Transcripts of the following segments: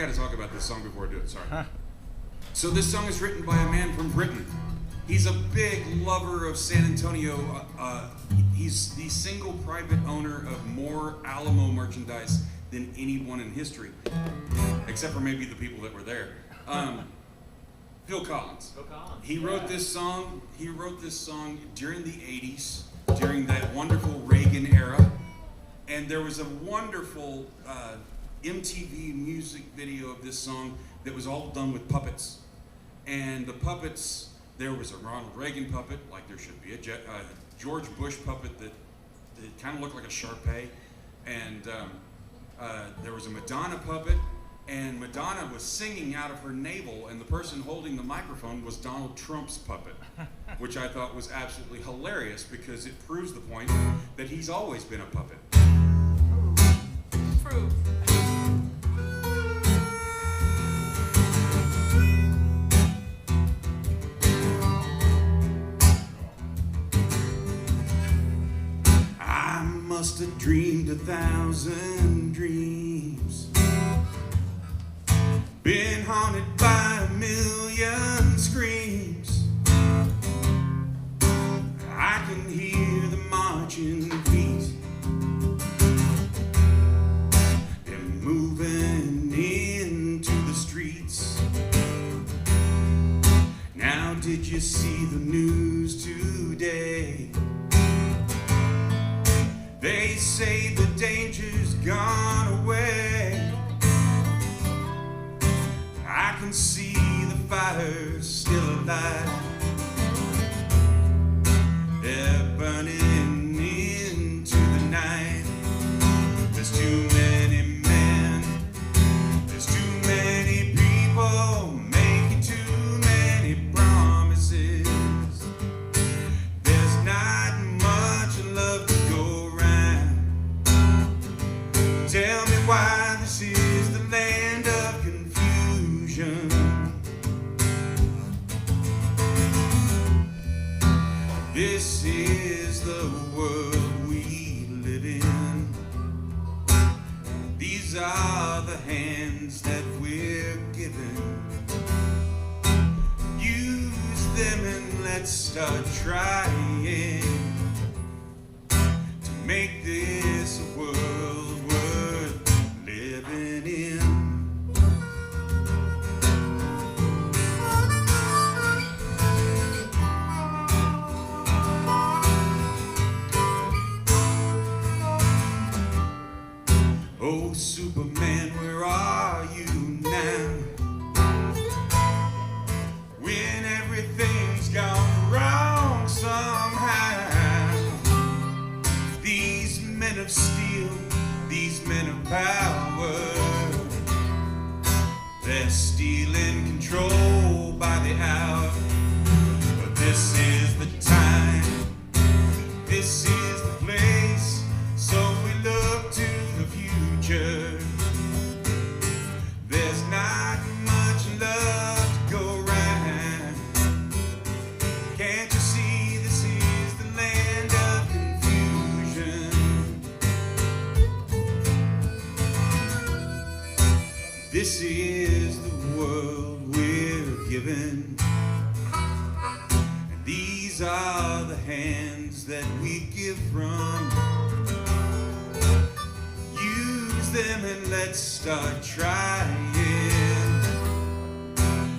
got to talk about this song before I do it. Sorry. So this song is written by a man from Britain. He's a big lover of San Antonio. He's the single private owner of more Alamo merchandise than anyone in history, except for maybe the people that were there. Phil Collins. Phil Collins. He wrote this song. He wrote this song during the '80s, during that wonderful Reagan era, and there was a wonderful MTV music video of this song that was all done with puppets. And the puppets, there was a Ronald Reagan puppet, like there should be, a George Bush puppet that kind of looked like a Shar-Pei, and there was a Madonna puppet, and Madonna was singing out of her navel, and the person holding the microphone was Donald Trump's puppet, which I thought was absolutely hilarious because it proves the point that he's always been a puppet. Proof. I must have dreamed 1,000 dreams, been haunted by 1,000,000 screams. I can hear the marching feet, they're moving into the streets. Now did you see the news today? They say the danger's gone away. I can see the fires still alive. They're burning into the night. There's too many men. There's too many people making too many promises. There's not much love to go around. Tell me why this is the land of confusion. This is the world we live in. These are the hands that we're given. Use them and let's start trying to make this a world worth living in. Oh, Superman, where are you now? When everything's gone wrong somehow. These men of steel, these men of power, they're stealing control by the hour. But this is the time, this is the place, so we look to the future. There's not much love to go around. Can't you see this is the land of confusion? This is the world we're given. And these are the hands that we give from. Use them and let's start trying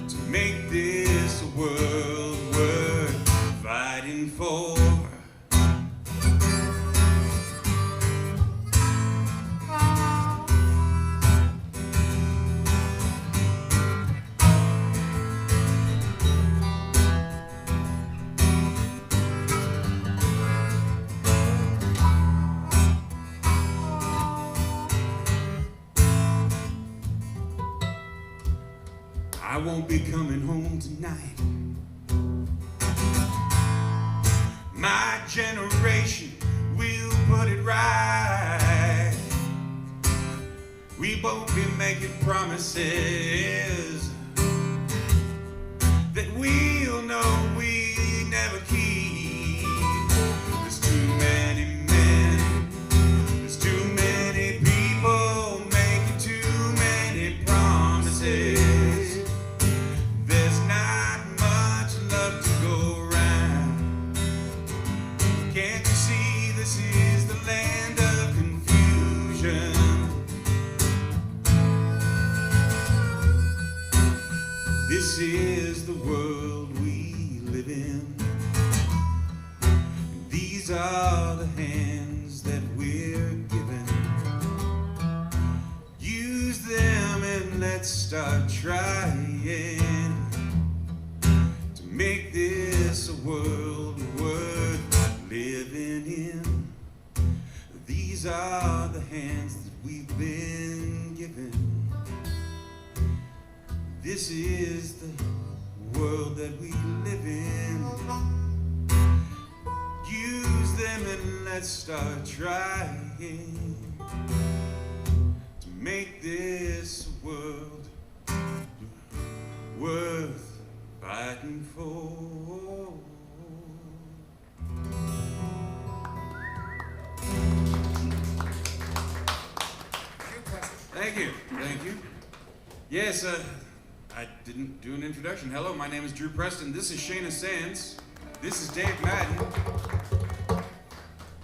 to make this a world worth fighting for. I won't be coming home tonight. My generation will put it right. We won't be making promises that we'll know we never keep. There's too many men, there's too many people making too many promises. These are the hands that we're given. Use them and let's start trying to make this a world worth living in. These are the hands that we've been given. This is the world that we live in. Use them and let's start trying to make this world worth fighting for. Thank you, thank you. Yes, I didn't do an introduction. Hello, my name is Drew Preston. This is Shayna Sands. This is Dave Madden.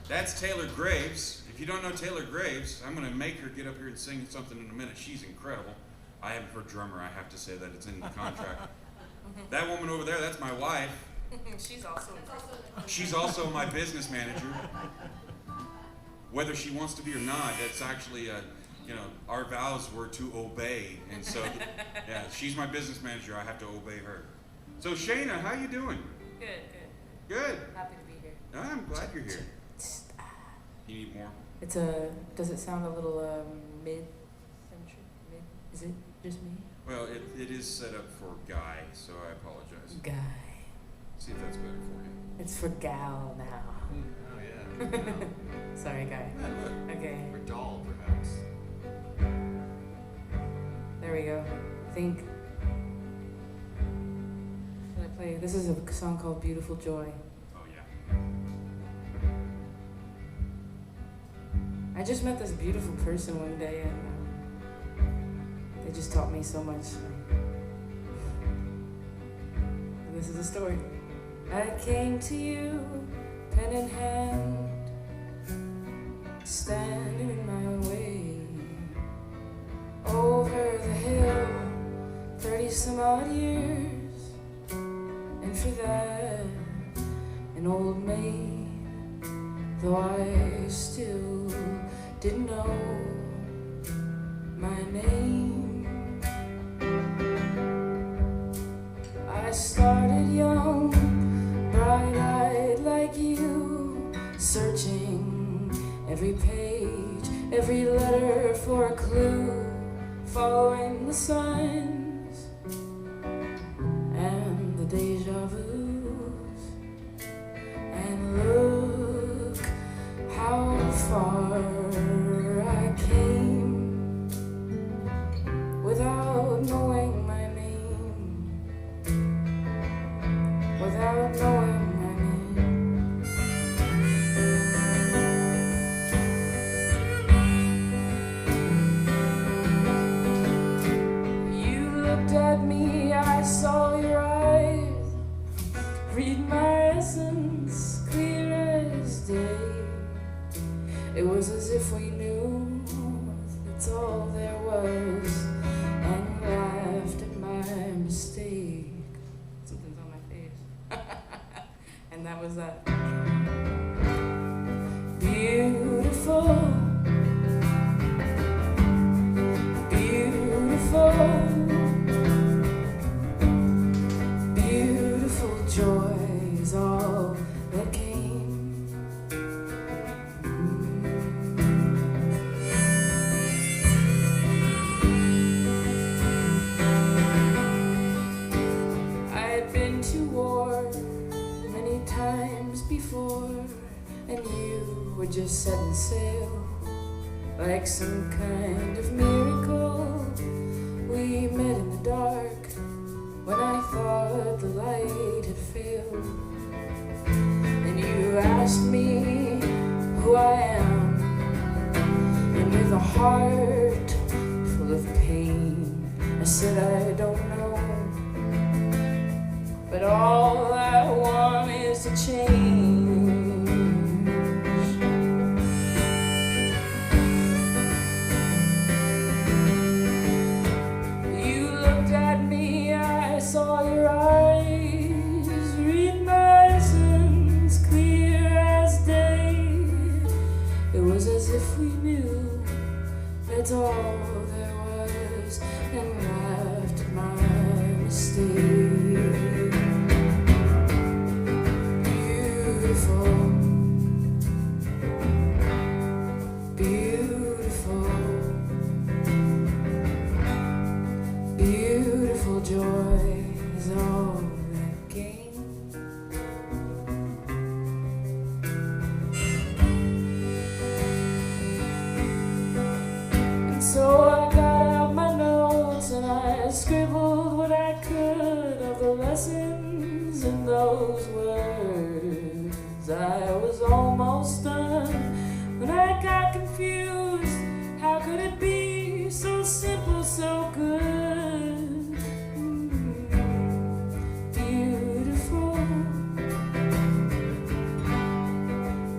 That's Taylor Graves. If you don't know Taylor Graves, I'm going to make her get up here and sing something in a minute. She's incredible. I am her drummer. I have to say that it's in the contract. That woman over there, that's my wife. She's also my business manager. Whether she wants to be or not, it's actually our vows were to obey, and so yeah, she's my business manager. I have to obey her. So Shayna, how you doing? Good. Happy to be here. I'm glad you're here. You need more? Does it sound a little mid-century? Is it just me? Well, it is set up for Guy, so I apologize. Guy. See if that's better for you. It's for gal now. Oh yeah. Sorry, Guy. Yeah, look. Okay. Or doll, perhaps. There we go. Think. Should I play? This is a song called Beautiful Joy. Oh yeah. I just met this beautiful person one day, and they just taught me so much. And this is the story. I came to you, pen in hand, standing in my way. Over the hill, 30 some odd years, and for that, an old maid, though I still didn't know my name. I started young, bright-eyed like you, searching every page, every letter for a clue, following the signs and the deja vus. And look how far I came without knowing my name, without knowing my name. You looked at me, I saw your eyes, read my essence clear as day. It was as if we knew that's all there was, and laughed at my mistake. Something's on my face. And that was that. Beautiful, beautiful, beautiful joy is all that came. Times before, and you were just setting sail like some kind of miracle. We met in the dark when I thought the light had failed, and you asked me who I am, and with a heart full of pain I said I don't know, but all I want is to change. You looked at me, I saw your eyes, read my essence clear as day. those words. I was almost done when I got confused. How could it be so simple, so good? Beautiful,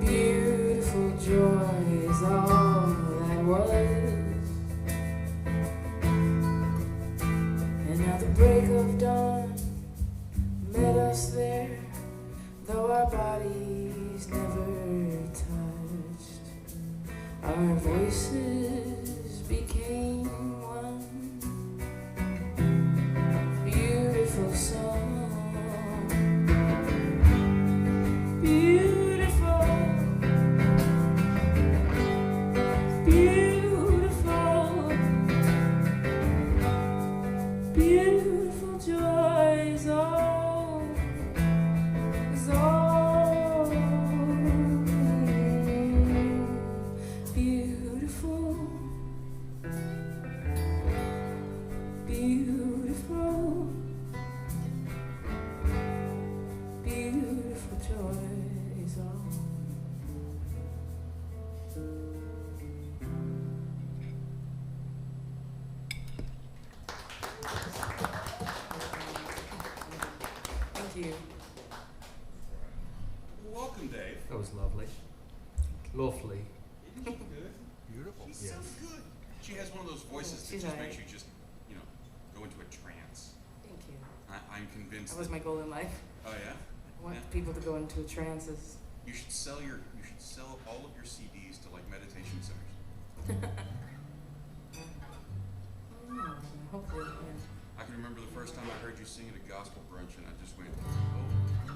beautiful joy is all that was. And now the break of dawn met us there, though our bodies never touched. Our voices became one beautiful song. Beautiful, beautiful, beautiful joy is all, is all. Beautiful, beautiful, beautiful joy is all. Thank you. Welcome, Dave. That was lovely. Lovely. Isn't she good? Beautiful. She Yes. sounds good. She has one of those voices that She's just alright. makes you just, you know, go into a trance. Thank you. I'm convinced. That was my goal in life. Oh yeah. I want Yeah. people to go into trances. You should sell all of your CDs to like meditation centers. Hopefully, yeah. I can remember the first time I heard you sing at a gospel brunch, and I just went, "Oh,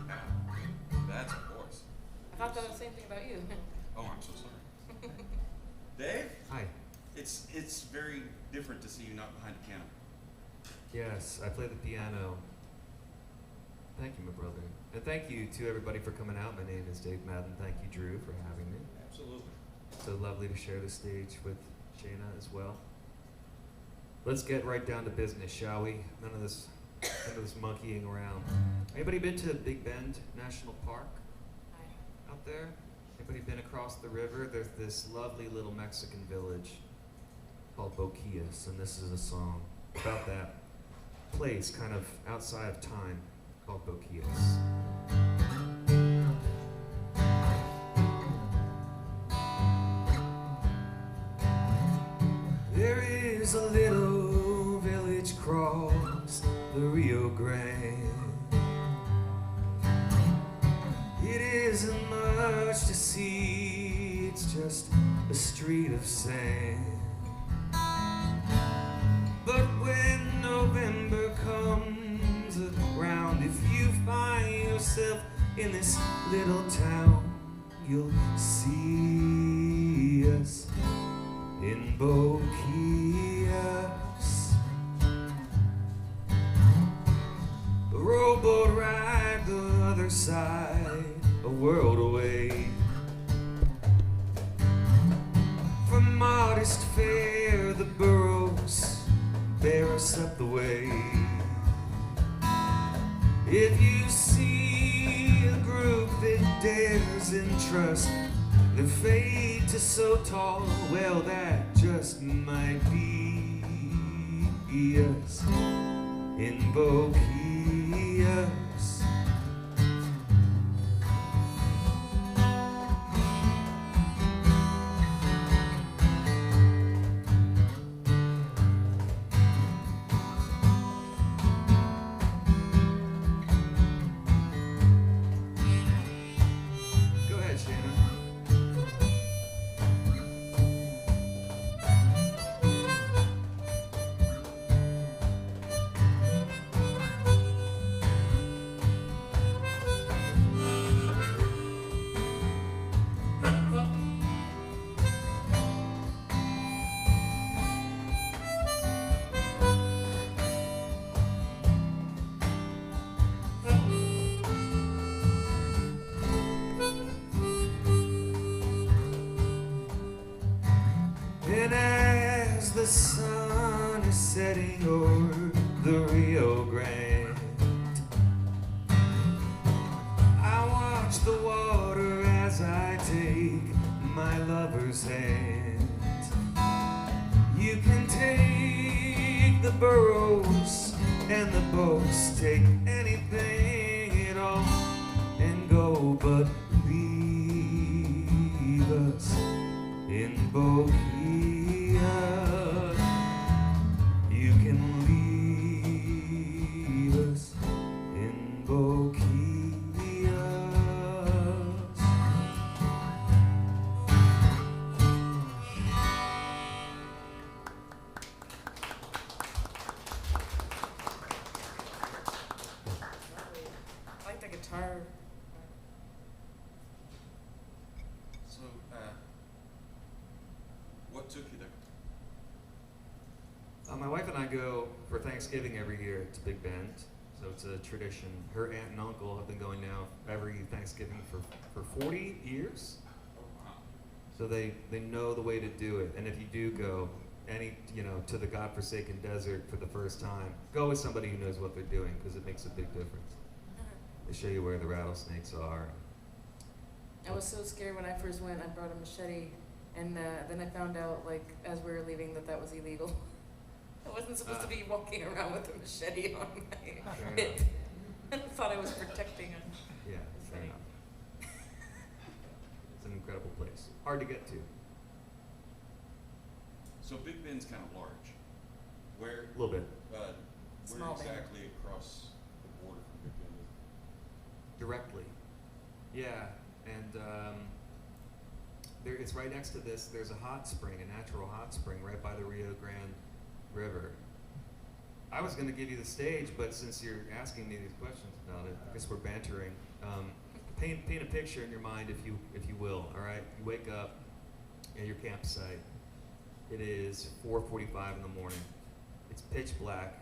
wow, that's a voice." I thought that was the same thing about you. Oh, I'm so sorry. Dave, Hi. it's very different to see you not behind a piano. Yes, I play the piano. Thank you, my brother. And thank you to everybody for coming out. My name is Dave Madden. Thank you, Drew, for having me. Absolutely. So lovely to share the stage with Shayna as well. Let's get right down to business, shall we? None of this monkeying around. Anybody been to Big Bend National Park out there? Anybody been across the river? There's this lovely little Mexican village called Boquillas, and this is a song about that place kind of outside of time called Boquillas. There is a little village across the Rio Grande. It isn't much to see, it's just a street of sand. But when November comes around, if you find yourself in this little town, you'll see us in Boquillas. A rowboat ride the other side, a world away from modest fare. The burros bear us up the way. If you see a group that dares entrust their fate to so tall, well, that just might be us in Boquillas. Go ahead, Shayna. And as the sun is setting over the Rio Grande, take my lover's hand. You can take the burrows and the boats, take anything at all and go, but leave us in Bohemia. You can leave us in Bohemia. I like the guitar. So, what took you there? My wife and I go for Thanksgiving every year to Big Bend, so it's a tradition. Her aunt and uncle have been going now every Thanksgiving for 40 years, Oh, wow. so they know the way to do it. And if you do go to the godforsaken desert for the first time, go with somebody who knows what they're doing, because it makes a big difference. They show you where the rattlesnakes are. I was so scared when I first went. I brought a machete, and then I found out, like, as we were leaving, that was illegal. I wasn't supposed to be walking around with a machete on my Fair hip. enough. I thought I was protecting him. Yeah, fair Funny. enough. It's an incredible place. Hard to get to. So Big Bend's kind of large. Where, A little bit. where Small Bend. exactly across the border from Big Bend is Directly. Yeah, and it's right next to this. There's a hot spring, a natural hot spring, right by the Rio Grande River. I was going to give you the stage, but since you're asking me these questions about it, I guess we're bantering. Paint a picture in your mind, if you will. All right. You wake up at your campsite. It is 4:45 in the morning. It's pitch black.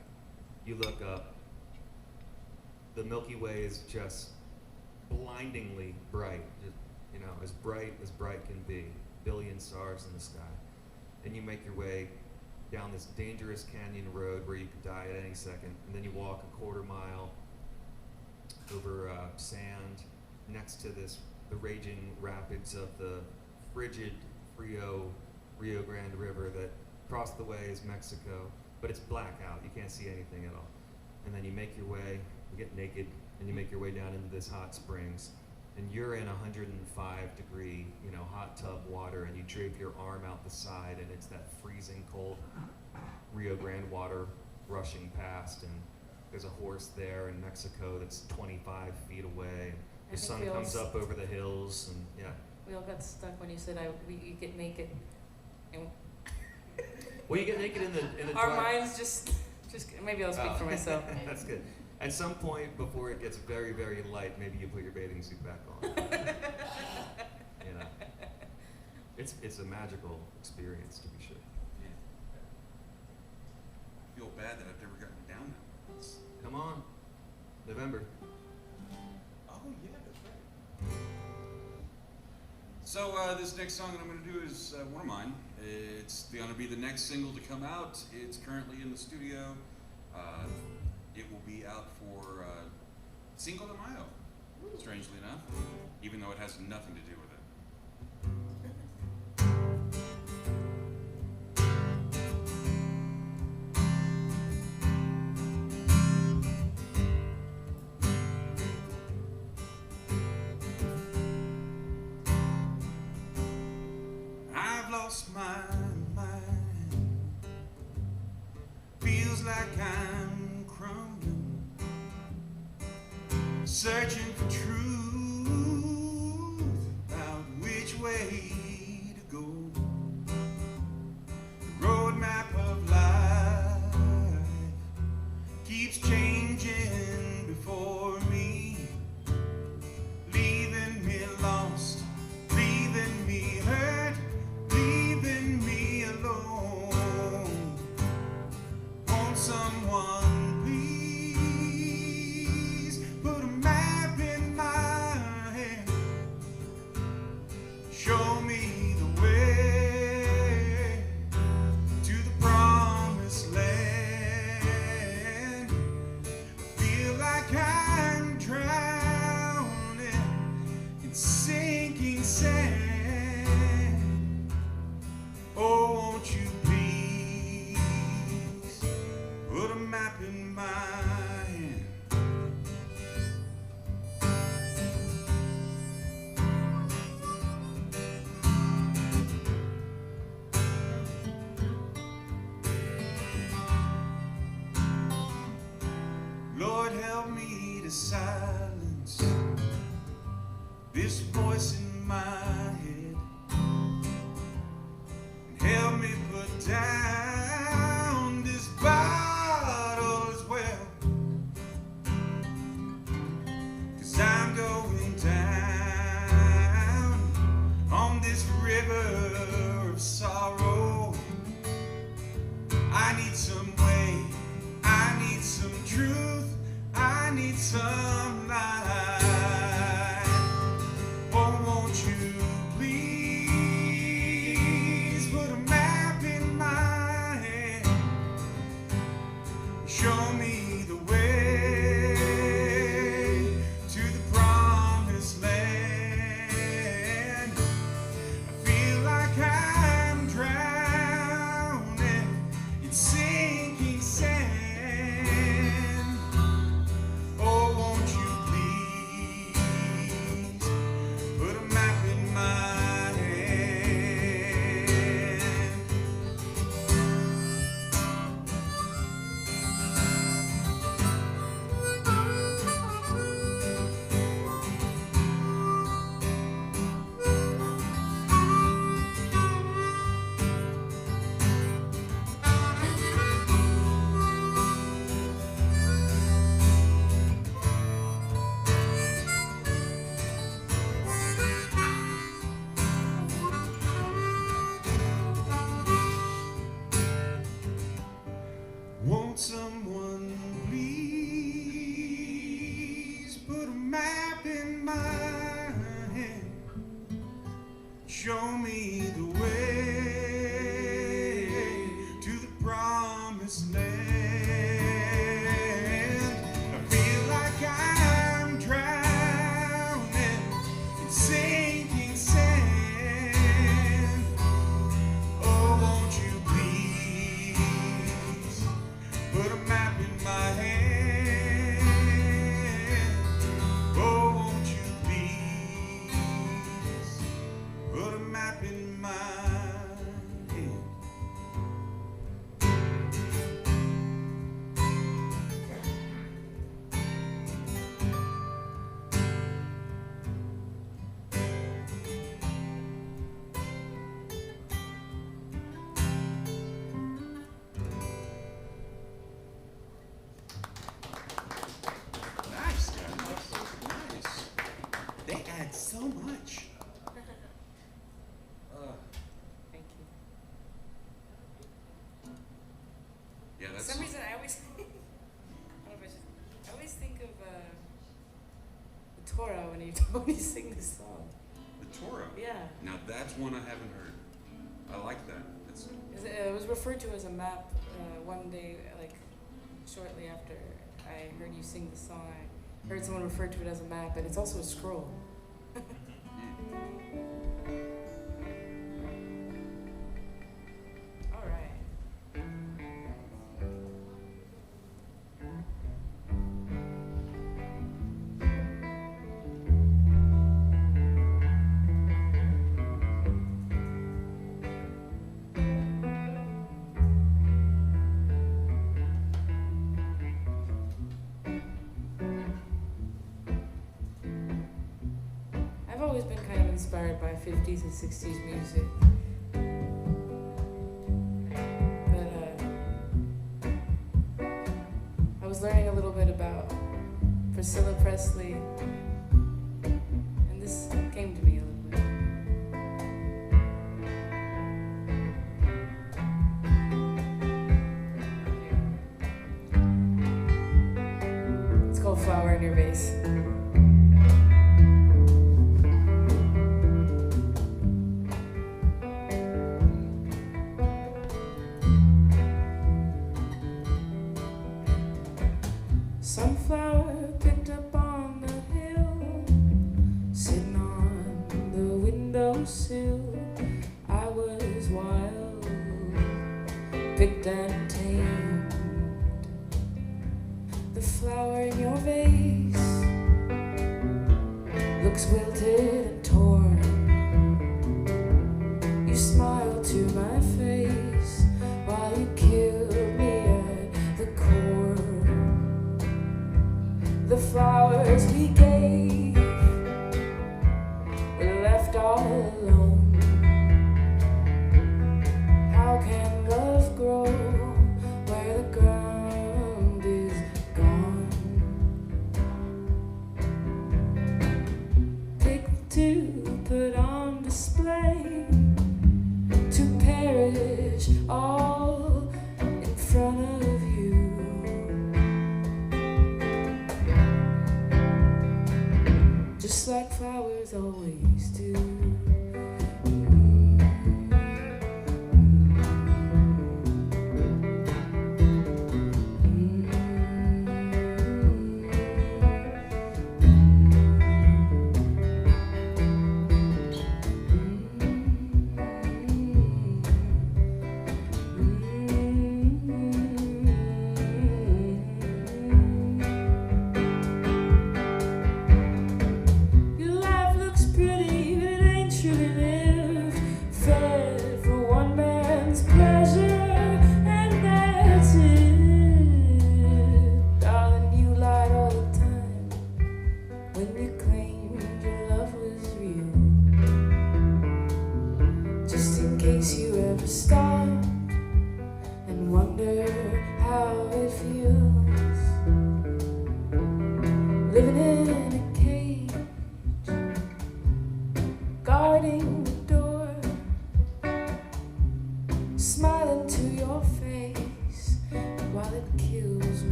You look up. The Milky Way is just blindingly bright, just, as bright can be. Billion stars in the sky. And you make your way down this dangerous canyon road where you could die at any second, and then you walk a quarter mile over sand next to the raging rapids of the frigid Rio Grande River. That across the way is Mexico, but it's black out. You can't see anything at all. And then you make your way, you get naked, and you make your way down into this hot springs, and you're in 105-degree, hot tub water, and you drape your arm out the side, and it's that freezing cold Rio Grande water rushing past, and there's a horse there in Mexico that's 25 feet away. I The think sun we all comes s- up over the hills, and yeah. We all got stuck when you said you get naked. And Well, you get naked in the our dark. minds just maybe I'll speak Oh. for myself. That's good. At some point before it gets very, very light, maybe you put your bathing suit back on. It's a magical experience, to be sure. Yeah. I feel bad that I've never gotten down that way. Come on, November. Oh yeah, that's right. So this next song that I'm going to do is one of mine. It's going to be the next single to come out. It's currently in the studio. It will be out for Cinco de Mayo, strangely enough, even though it has nothing to do with it. I've lost my mind. Feels like I'm crumbling, searching for truth about which way to go. The roadmap of life keeps changing before me, leaving me lost, leaving me hurt, leaving me alone. Won't someone please put a map in my this voice in my head and help me put down this bottle as well. 'Cause I'm going down on this river of sorrow. I need some way, I need some truth, I need some light. Oh, won't you please put a map in my hand, show me the way to the promised land. I feel like I'm drowning in sinking sand. Oh, won't you please put a map in my hand? Won't someone please put a map in my hand, show me the way to the promised land. I feel like I'm drowning in sinking sand. Oh, won't you please put a map in my hand? Oh, won't you please put a map in my hand? Nice, guys. Nice. They add so much. Thank you. Yeah, For that's some reason, I always, I always think of the Torah when you sing this song. the Torah. Yeah, Now that's one I haven't heard. I like that. That's it was referred to as a map one day, like shortly after I heard you sing the song. I heard someone refer to it as a map, and it's also a scroll. All right. I've always been kind of inspired by 50s and 60s music. But I was learning a little bit about Priscilla Presley, and this came to me a little bit. It's called Flower in Your Vase. Sunflower picked up on the hill, sitting on the windowsill. I was wild, picked and tamed. The flower in your vase looks wilted and torn. You smiled to my face while you killed me at the core. The flowers we gave to put on display, to perish all in front of you. Just like flowers always do.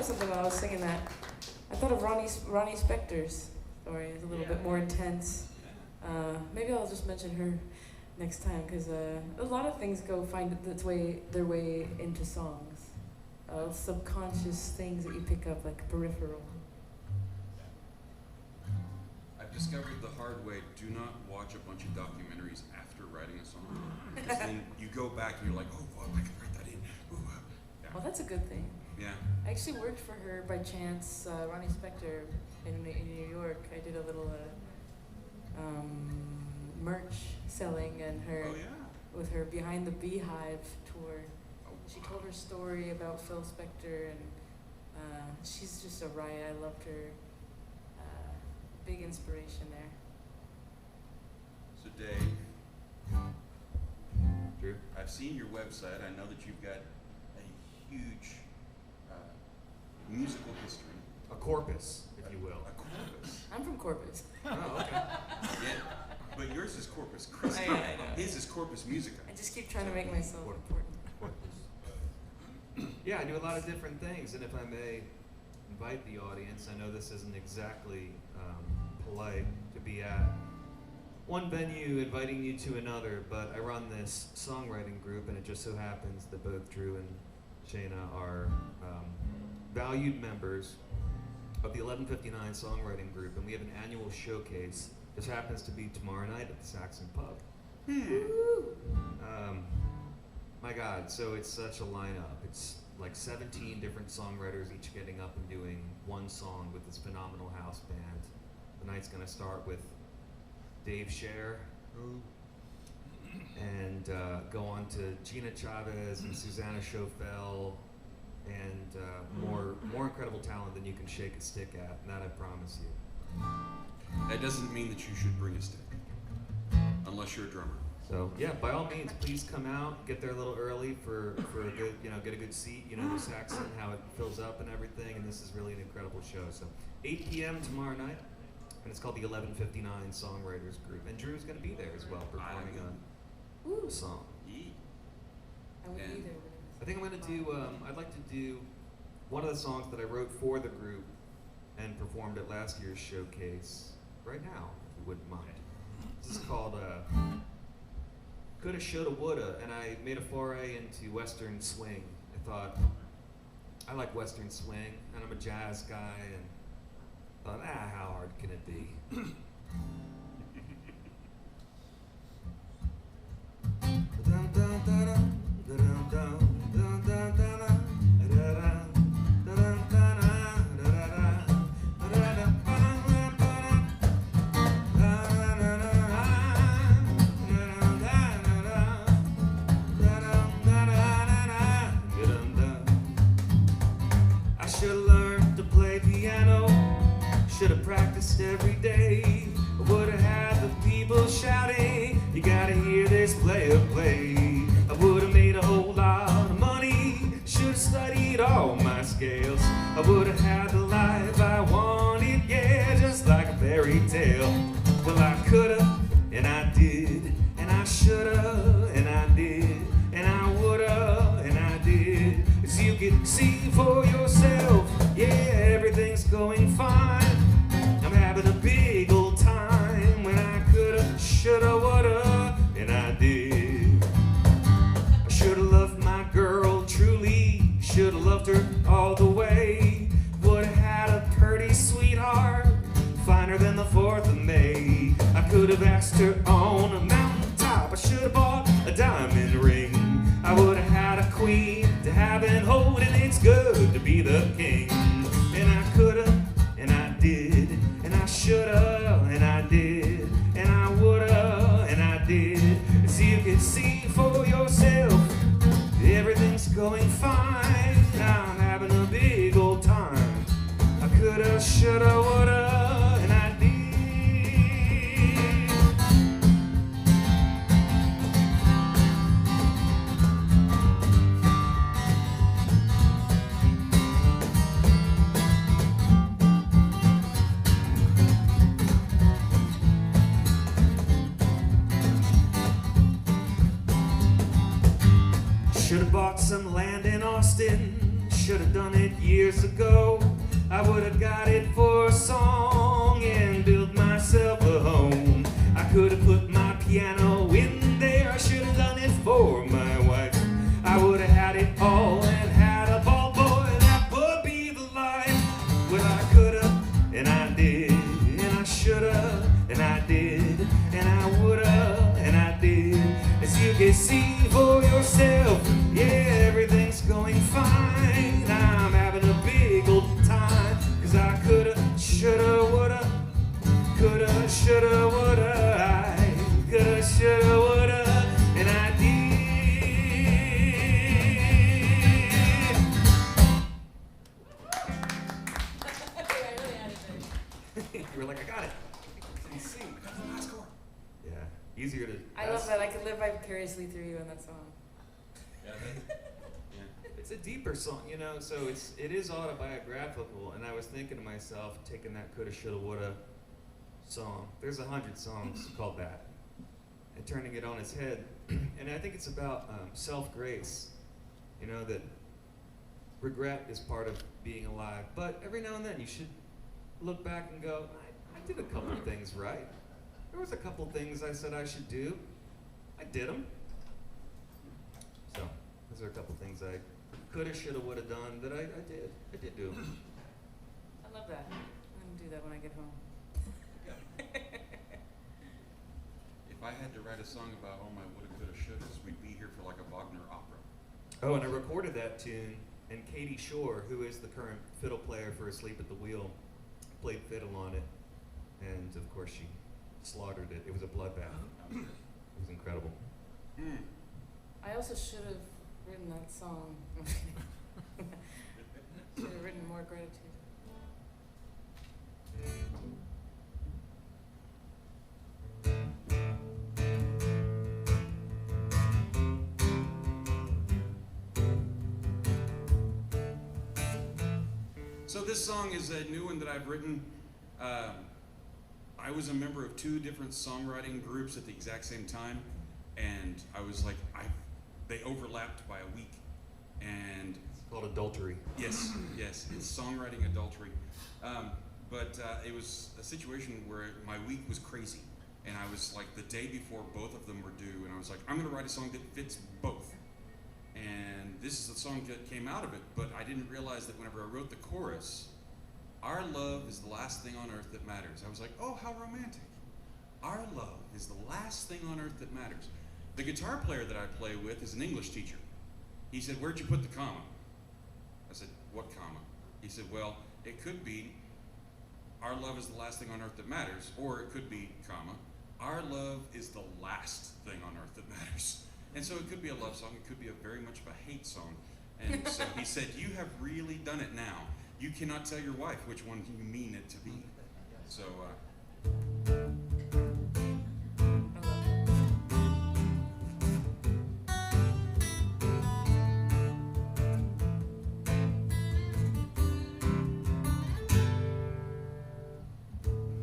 Something while I was singing that. I thought of Ronnie Spector's story. It's a little bit more intense. Maybe I'll just mention her next time, because a lot of things find their way into songs. Subconscious things that you pick up, like peripheral. I've discovered the hard way, do not watch a bunch of documentaries after writing a song. Because then you go back and you're like, oh, well, I can write that in. Ooh, yeah. Well, that's a good thing. Yeah. I actually worked for her by chance, Ronnie Spector, in New York. I did a little merch selling and with her Behind the Beehive tour. Oh, she told her story about Phil Spector, and she's just a riot. I loved her. Big inspiration there. So Dave, Drew, I've seen your website. I know that you've got a huge musical history. a corpus, if you will. A corpus. I'm from Corpus. Oh, okay. Yeah. But yours is Corpus Christi. I know. His is Corpus Musica. I just keep trying to make myself important. Yeah, I do a lot of different things, and if I may invite the audience, I know this isn't exactly polite to be at one venue inviting you to another, but I run this songwriting group, and it just so happens that both Drew and Shayna are valued members of the 1159 songwriting group, and we have an annual showcase. This happens to be tomorrow night at the Saxon Pub. My God, so it's such a lineup. It's like 17 different songwriters each getting up and doing one song with this phenomenal house band. The night's gonna start with Dave Scher, and go on to Gina Chavez and Susanna Schofel, and more incredible talent than you can shake a stick at, and that I promise you. That doesn't mean that you should bring a stick, unless you're a drummer. So yeah, by all means, please come out, get there a little early for a good, get a good seat. The Saxon, how it fills up and everything, and this is really an incredible show. So 8 p.m. tomorrow night, and it's called the 1159 Songwriters Group, and Drew's going to be there as well, performing a song. I would be there. I think I'm going to do, I'd like to do one of the songs that I wrote for the group and performed at last year's showcase right now, if you wouldn't mind. This is called Coulda, Shoulda, Woulda, and I made a foray into Western swing. I thought, I like Western swing, and I'm a jazz guy, and thought, how hard can it be? Dun, dun, dun, dun, dun, dun. practiced every day. I would have had the people shouting, you gotta hear this player play. I would have made a whole lot of money, should have studied all my scales. I would have had the life I wanted, yeah, just like a fairy tale. Well, I could have, and I did, and I should have, and I did, and I would have, and I did. As you can see for yourself, yeah, everything's going fine. I'm having a big old time when I coulda, shoulda, woulda, and I did. I shoulda loved my girl truly, shoulda loved her all the way. Woulda had a pretty sweetheart, finer than the 4th of May. I could have asked her on a mountaintop, I should have bought a diamond ring. I would have had a queen to have and hold, and it's good to be the king. And I could have, and I did, and I should have, and I did, and I would have, and I did. As you can see for yourself, everything's going fine. I'm having a big old time. I could have, should have, would have, and I did. Should have bought some land in Austin, should have done it years ago. I would have got it for a song and built myself a home. I could have put my piano in there, I should have done it for my wife. I would have had it all and had a ball, boy, that would be the life. Well, I could have, and I did, and I should have, and I did, and I would have, and I did. As you can see for yourself, yeah, everything's going fine. I'm having a big old time, 'cause I coulda, shoulda, woulda, coulda, shoulda, woulda, I coulda, shoulda, woulda, and I did. You were like, I got it. Can you see? I got the last chord. Yeah, easier to. I love that. I could live vicariously through you in that song. Yeah, It's a deeper song, you know, so it is autobiographical, and I was thinking to myself, taking that coulda, shoulda, woulda song, there's 100 songs called that, and turning it on its head, and I think it's about self-grace, you know, that regret is part of being alive, but every now and then you should look back and go, I did a couple things right. There was a couple things I said I should do. I did them. So, those are a couple things I coulda, shoulda, woulda done that I did. I did do them. I love that. I'm gonna do that when I get home. If I had to write a song about all my woulda, coulda, shouldas, we'd be here for like a Wagner opera. Oh, and I recorded that tune, and Katie Shore, who is the current fiddle player for Asleep at the Wheel, played fiddle on it, and of course she slaughtered it. It was a bloodbath. It was incredible. Hmm. I also should have written that song. Should have written more gratitude. So this song is a new one that I've written. I was a member of 2 different songwriting groups at the exact same time, and I was like, they overlapped by a week, and It's called adultery. yes, it's songwriting adultery. But it was a situation where my week was crazy, and I was like the day before both of them were due, and I was like, I'm gonna write a song that fits both. And this is the song that came out of it, but I didn't realize that whenever I wrote the chorus, our love is the last thing on earth that matters. I was like, oh, how romantic. Our love is the last thing on earth that matters. The guitar player that I play with is an English teacher. He said, where'd you put the comma? I said, what comma? He said, well, it could be, our love is the last thing on earth that matters, or it could be, comma, our love is the last thing on earth that matters. And so it could be a love song, it could be a very much of a hate song. And so he said, you have really done it now. You cannot tell your wife which one you mean it to be. So, I love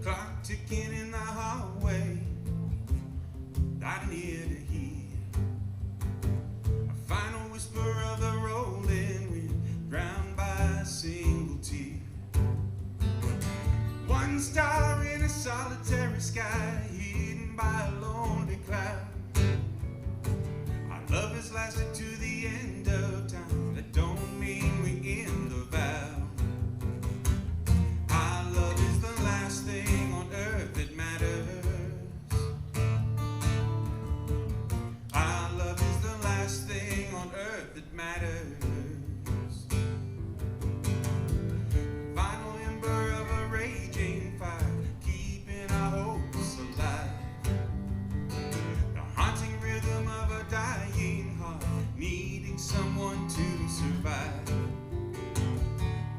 clock ticking in the hallway, I didn't hear to hear a final whisper of the rolling wind, drowned by a single tear. One star in a solitary sky, hidden by a lonely cloud. Our love has lasted to the end of time. That don't mean we end the vow. Our love is the last thing on earth that matters. Our love is the last thing on earth that matters. Final ember of a raging fire, keeping our hopes alive. The haunting rhythm of a dying heart, needing someone to survive.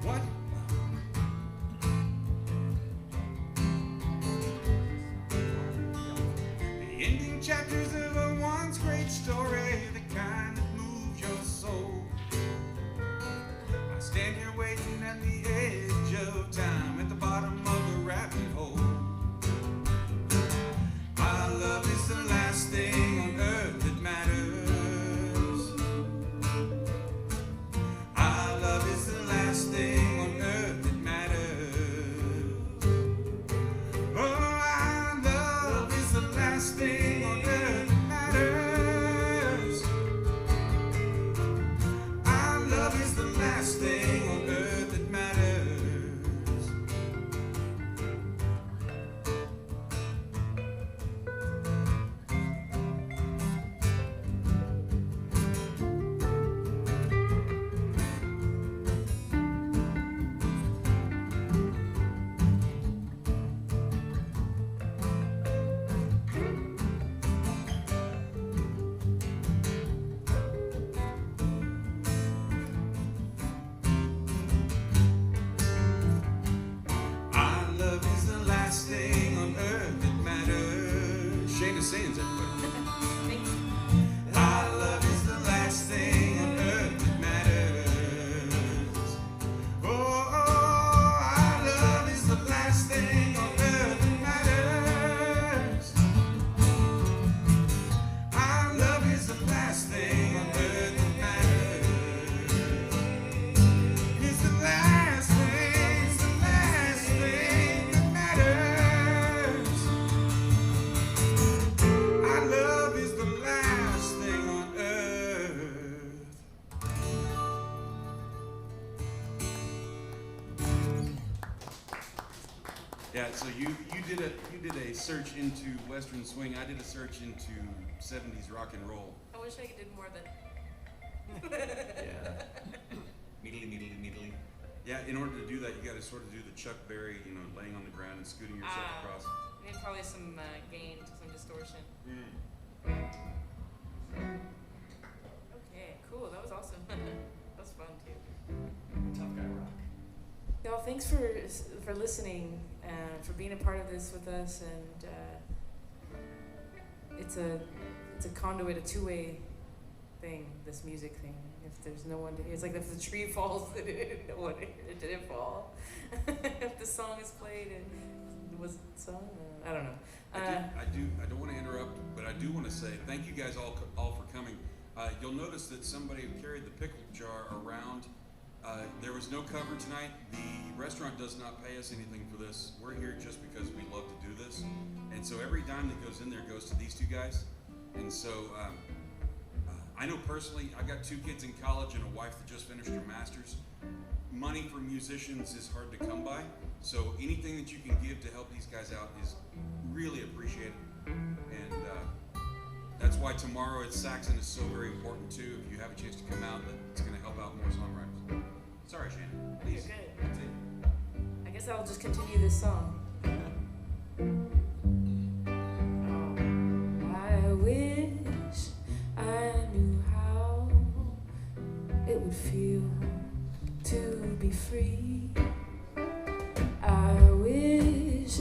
What? The ending chapters of a once great story, the kind that moves your soul. I stand here waiting at the edge of time, at the bottom of the rabbit hole. Our love is the last thing on earth that matters. Our love is the last thing on earth that matters. Oh, our love is the last thing on earth that matters. Our love is the last thing on earth that matters. Our love is the last thing on earth that matters. Shayna sings everybody. Thank you. Our love is the last thing on earth that matters. Oh, our love is the last thing on earth that matters. Our love is the last thing on earth that matters. It's the last thing, it's the last thing that matters. Our love is the last thing on earth. Yeah, so you did a search into Western swing. I did a search into 70s rock and roll. I wish I did more than. Yeah. Meedly. Yeah, in order to do that, you got to sort of do the Chuck Berry, laying on the ground and scooting yourself across. And probably some gain, some distortion. Okay, cool. That was awesome. That was fun too. Tough guy rock. Y'all, thanks for listening and for being a part of this with us. And it's a conduit, a two-way thing. This music thing. If there's no one to hear, it's like if the tree falls, no one it didn't fall. If the song is played and it was sung, I don't know. I don't want to interrupt, but I do want to say thank you guys all for coming. You'll notice that somebody carried the pickle jar around. There was no cover tonight. The restaurant does not pay us anything for this. We're here just because we love to do this. And so every dime that goes in there goes to these two guys. And so I know personally, I've got 2 kids in college and a wife that just finished her master's. Money for musicians is hard to come by. So anything that you can give to help these guys out is really appreciated. And that's why tomorrow at Saxon is so very important too. If you have a chance to come out, it's going to help out more songwriters. Sorry, Shayna. Please. You're good. Continue. I guess I'll just continue this song. I wish I knew how it would feel to be free. I wish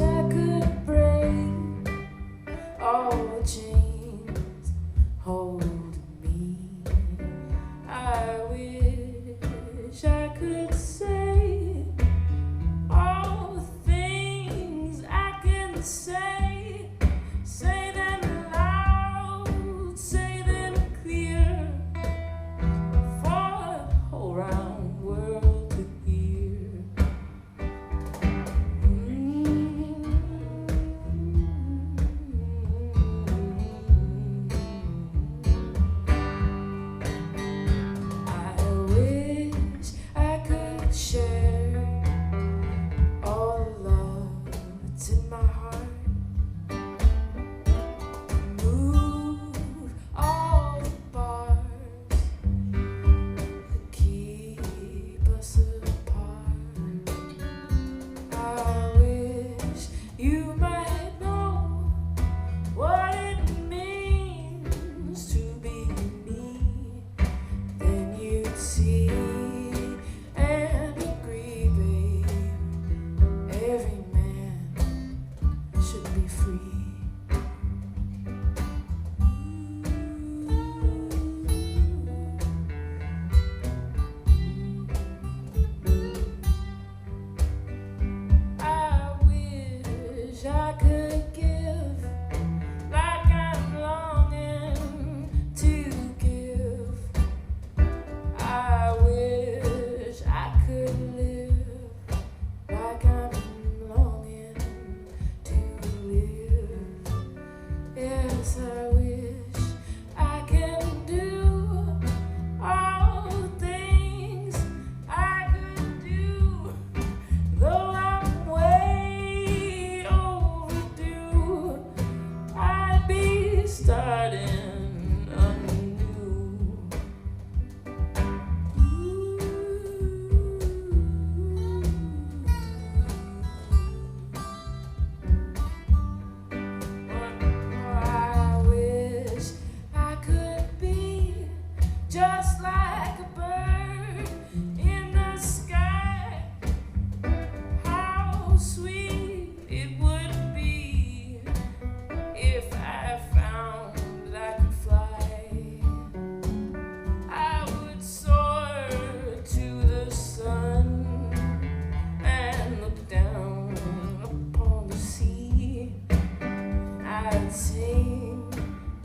see and agree, babe. Every man should be free. I wish I could give like I'm longing to give. I wish I could live like I'm longing to live. Yes, I wish I can do all the things I could do, though I'm way overdue. I'd be starting anew. I wish I could be just like a bird in the sky. How sweet it would be if I found that I could fly. I would soar to the sun and look down upon the sea. I'd sing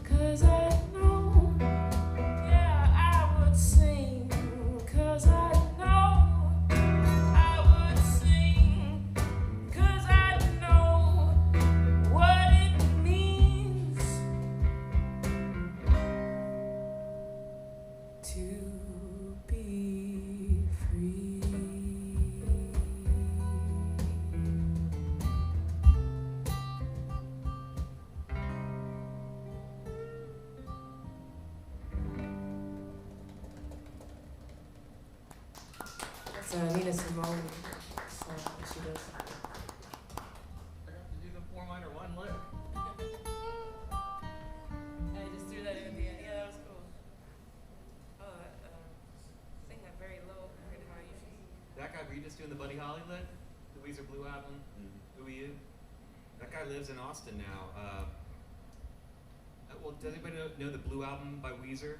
'cause I know, yeah, I would sing 'cause I know. I would sing 'cause I know what it means to be free. That's Nina Simone song that she does. I got to do the 4 minor 1 lick. I just threw that in at the end. Yeah, that was cool. Oh, sing that very low compared to how I usually. That guy, were you just doing the Buddy Holly lick? The Weezer Blue album? Who are you? That guy lives in Austin now. Well, does anybody know the Blue album by Weezer?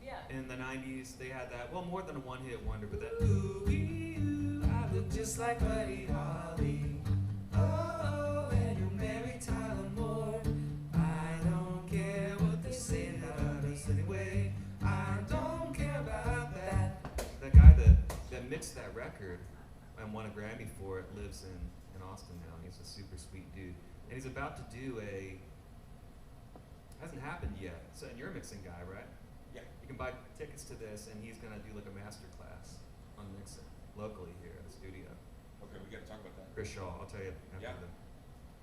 Yeah. In the 90s, they had that, well, more than a one-hit wonder, but that, ooh, ooh, I look just like Buddy Holly. Oh, and you marry Tyler Moore. I don't care what they say about us anyway. I don't care about that. The guy that mixed that record and won a Grammy for it lives in Austin now. He's a super sweet dude. And he's about to do hasn't happened yet. So, and you're a mixing guy, right? Yeah. You can buy tickets to this, and he's gonna do like a master class on mixing locally here at the studio. Okay, we gotta talk about that. Chris Shaw, I'll tell you after Yeah.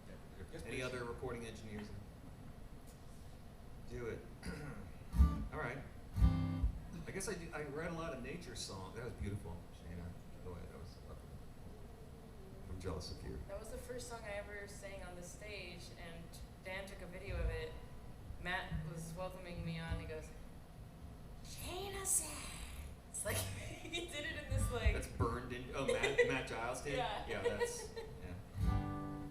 Yes, Any please. other recording engineers? Do it. All right. I guess I read a lot of nature songs. That was beautiful, Shayna. By the way, that was lovely. I'm jealous of you. That was the first song I ever sang on the stage, and Dan took a video of it. Matt was welcoming me on. He goes, "Shayna says." It's like he did it in this like. That's burned in. Oh, Matt Giles did. Yeah. Yeah, that's. Yeah.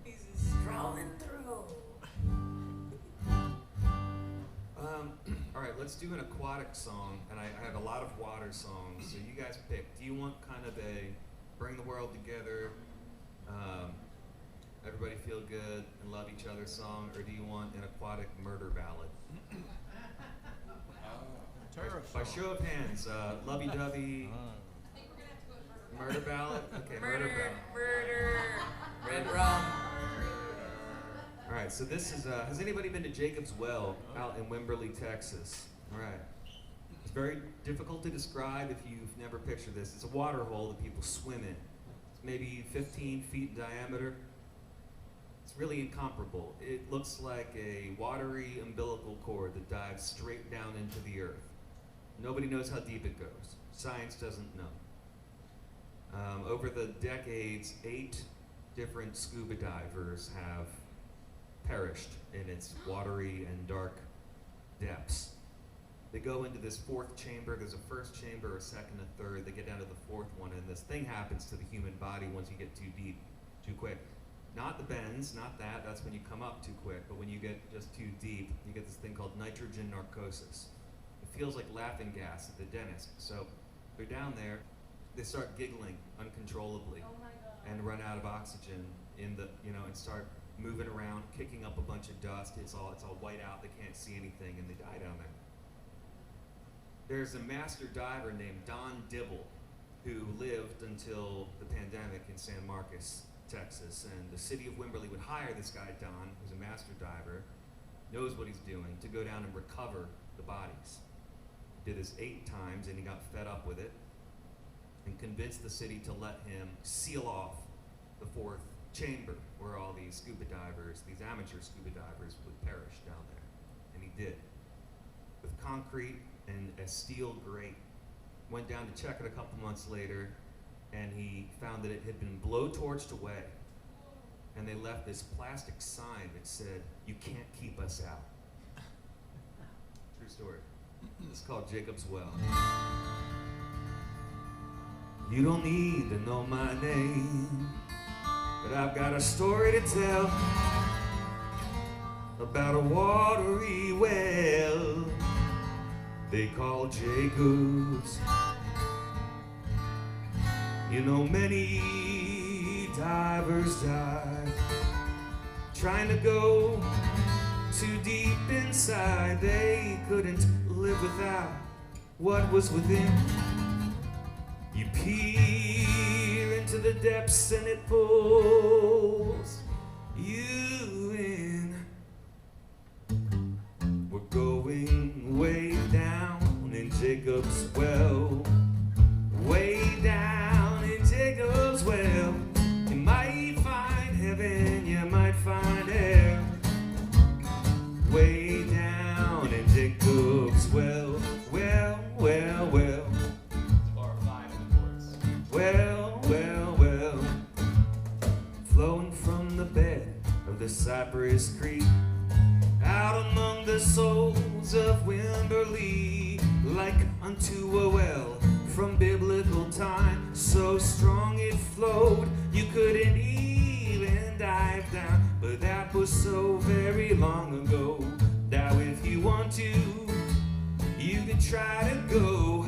He's just strolling through. All right, let's do an aquatic song, and I have a lot of water songs, so you guys pick. Do you want kind of a bring the world together, everybody feel good and love each other song, or do you want an aquatic murder ballad? By show of hands, lovey-dovey, murder ballad? Okay, murder ballad. Murder, red rum. All right, so this is, has anybody been to Jacob's Well out in Wimberley, Texas? All right. It's very difficult to describe if you've never pictured this. It's a water hole that people swim in. It's maybe 15 feet in diameter. It's really incomparable. It looks like a watery umbilical cord that dives straight down into the earth. Nobody knows how deep it goes. Science doesn't know. Over the decades, 8 different scuba divers have perished in its watery and dark depths. They go into this fourth chamber. There's a first chamber, a second, a third. They get down to the fourth one, and this thing happens to the human body once you get too deep, too quick. Not the bends, not that. That's when you come up too quick. But when you get just too deep, you get this thing called nitrogen narcosis. It feels like laughing gas at the dentist. So they're down there. They start giggling uncontrollably and run out of oxygen in the, and start moving around, kicking up a bunch of dust. It's all white out. They can't see anything, and they die down there. There's a master diver named Don Dibble who lived until the pandemic in San Marcos, Texas, and the city of Wimberley would hire this guy, Don, who's a master diver, knows what he's doing, to go down and recover the bodies. He did this 8 times, and he got fed up with it and convinced the city to let him seal off the 4th chamber where all these scuba divers, these amateur scuba divers, would perish down there. And he did. With concrete and a steel grate. Went down to check it a couple months later, and he found that it had been blowtorched away. And they left this plastic sign that said, "You can't keep us out." True story. It's called Jacob's Well. You don't need to know my name, but I've got a story to tell about a watery well they call Jacob's. You know, many divers dive trying to go too deep inside. They couldn't live without what was within. You peer into the depths and it pulls you in. We're going way down in Jacob's Well. Way down in Jacob's Well. You might find heaven, you might find hell. Way down in Jacob's Well. Well, well, well. Bar 5 in the courts. Well, well, well. Flowing from the bed of the Cypress Creek, out among the souls of Wimberley, like unto a well from biblical time, so strong it flowed you couldn't even dive down. But that was so very long ago. Now if you want to, you can try to go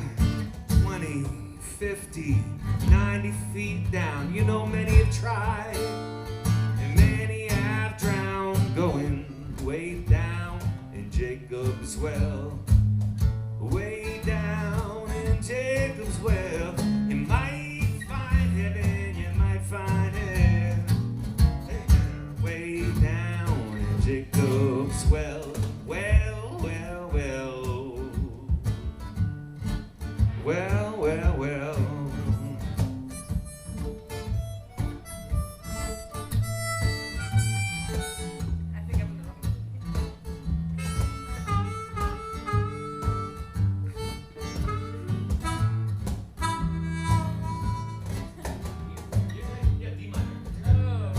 20, 50, 90 feet down. You know, many have tried and many have drowned, going way down in Jacob's Well. Way down in Jacob's Well. You might find heaven, you might find hell. Way down in Jacob's Well. Well, well, well. Well, well, well. I think I'm in the wrong Yeah, D minor.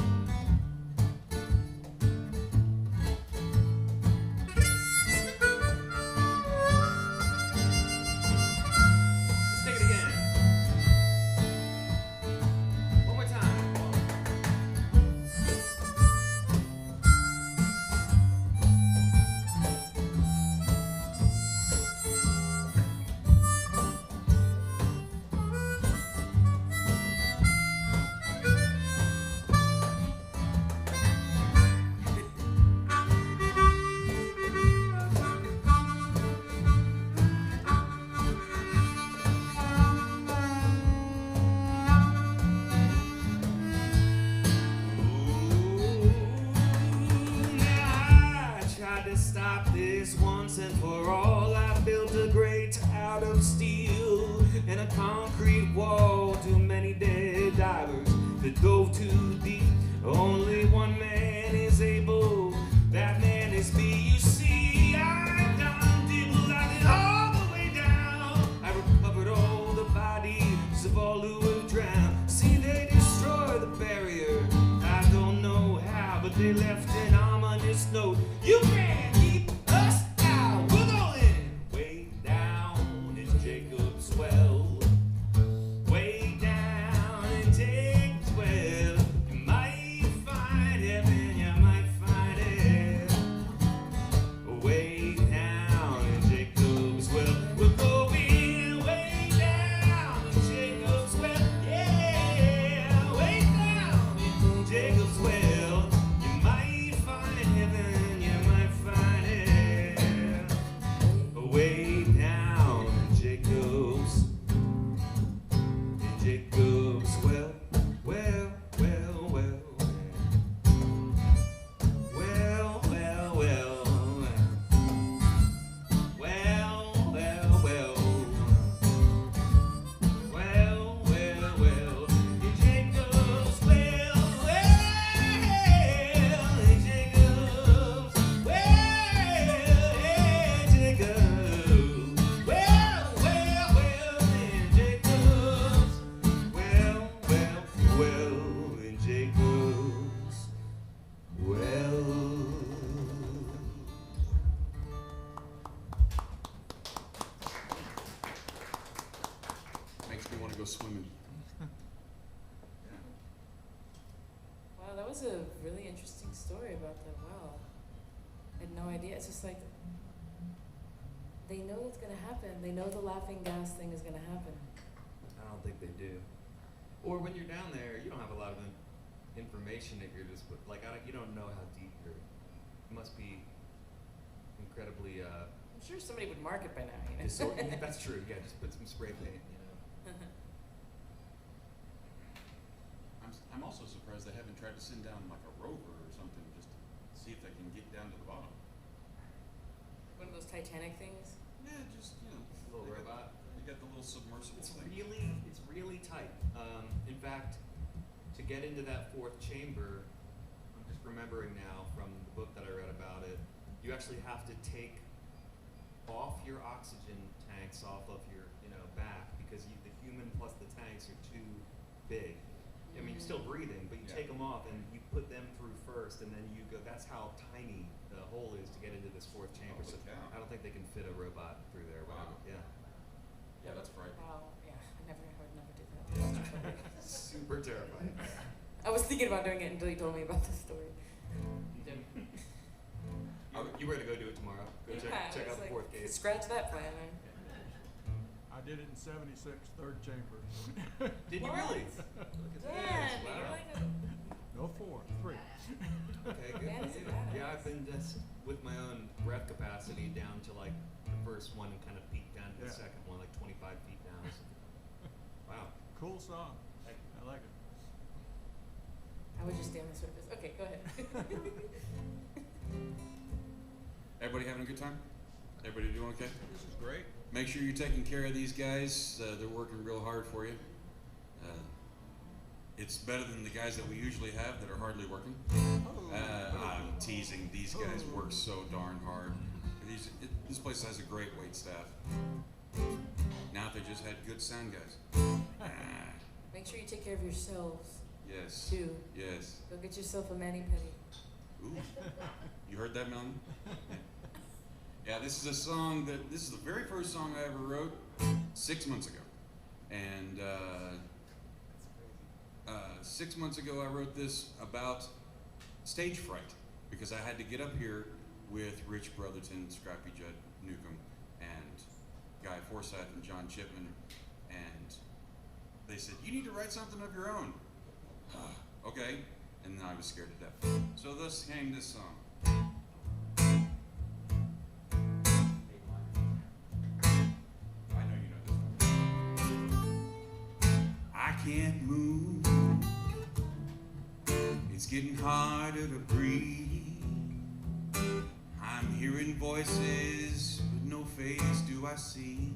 Let's take it again. One more time. Now I tried to stop this once and for all. I built a grate out of steel and a concrete wall. Too many dead divers that dove too deep. Only one man is able. That man is me. You see, I done dibbled. I did all the way down. I recovered all the bodies of all who have drowned. See, they destroy the barrier. I don't know how, but they left an ominous note. You can't keep us out. We're going way go swimming. Wow, that was a really interesting story about that. Wow. I had no idea. It's just like they know it's gonna happen. They know the laughing gas thing is gonna happen. I don't think they do. Or when you're down there, you don't have a lot of information at your disposal. Like, you don't know how deep you're. It must be incredibly. I'm sure somebody would mark it by now, you know. Yeah, that's true. Yeah, just put some spray paint, you know. I'm also surprised they haven't tried to send down like a rover or something just to see if they can get down to the bottom. One of those Titanic things. Yeah, just A little they robot. They got the little submersible It's thing. really tight. In fact, to get into that fourth chamber, I'm just remembering now from the book that I read about it, you actually have to take off your oxygen tanks off of your, back because the human plus the tanks are too big. I mean, you're still breathing, but you Yeah. take them off and you put them through first, and then you go. That's how tiny the hole is to get into this fourth chamber. Holy So cow. I don't think they can fit a robot through there. Wow. Whatever. Yeah. Yeah, that's frightening. Wow. Yeah, I would never do that. Super terrifying. I was thinking about doing it until you told me about the story. You were to go do it tomorrow. Go check out the fourth gate. Scratch that plan. I did it in '76, third chamber. Did you What? really? Look at Man, this. Wow. you're like a No, three. Okay, good. Man, for is you. it badass. Yeah, I've been just with my own breath capacity down to like the first one and kind of peaked down to the Yeah. second one, like 25 feet down. Wow. Cool song. I like it. I would just stay on the surface. Okay, go ahead. Everybody having a good time? Everybody doing okay? This is great. Make sure you're taking care of these guys. They're working real hard for you. It's better than the guys that we usually have that are hardly working. I'm teasing. These guys work so darn hard. This place has a great wait staff. Now they just had good sound guys. Make sure you take care of yourselves Yes. too. Yes. Go get yourself a mani-pedi. Ooh. You heard that, Melanie? Yeah, this is a song this is the very first song I ever wrote 6 months ago. And 6 months ago I wrote this about stage fright because I had to get up here with Rich Brotherton, Scrappy Judd Newcomb, and Guy Forsyth and John Chipman, and they said, you need to write something of your own. Okay, and then I was scared to death. So thus came this song. I know you know this one. I can't move. It's getting harder to breathe. I'm hearing voices, but no face do I see.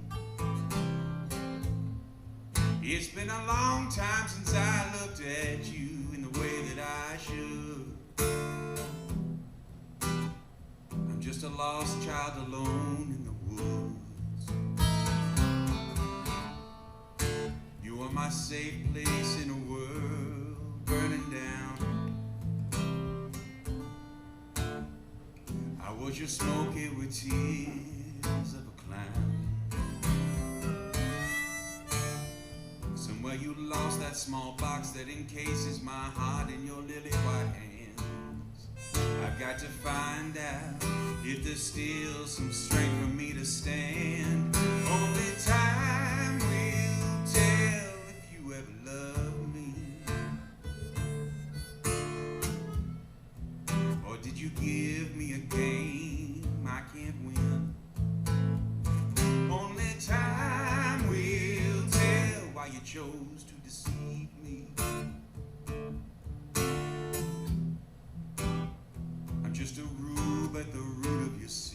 It's been a long time since I looked at you in the way that I should. I'm just a lost child alone in the woods. You are my safe place in a world burning down. I was your smoky with tears of a clown. Somewhere you lost that small box that encases my heart in your lily white hands. I've got to find out if there's still some strength for me to stand. Only time will tell if you ever loved me. Or did you give me a game I can't win? Only time will tell why you chose to deceive me. I'm just a rube at the root of your sin.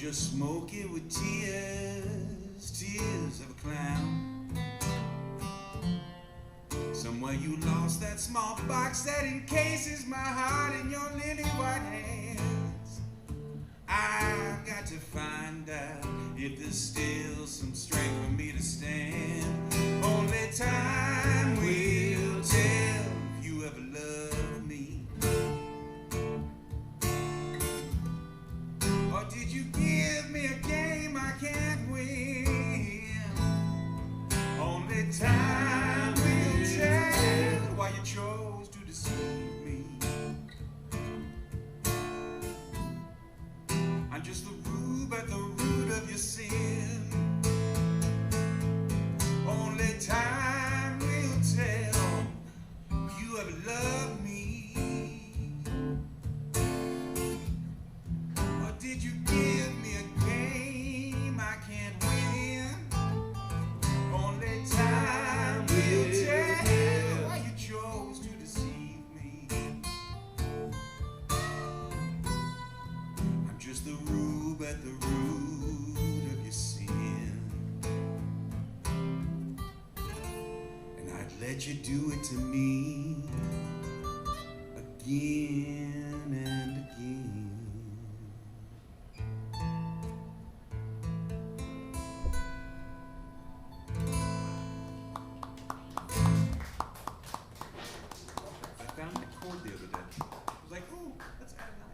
just smoke it with tears, tears of a clown. Somewhere you lost that small box that encases my heart in your lily white hands. I've got to find out if there's still some strength for me to stand. Only time will tell if you ever loved me. Or did you give me a game I can't win? Only time will tell why you chose to deceive me. I'm just the rube at the root of your sin. Only time will tell if you ever loved me. Or did you give me a game I can't win? Only time will tell why you chose to deceive me. I'm just the rube at the root of your sin. And I'd let you do it to me again and again. I found that chord the other day. I was like, oh, let's add a 9.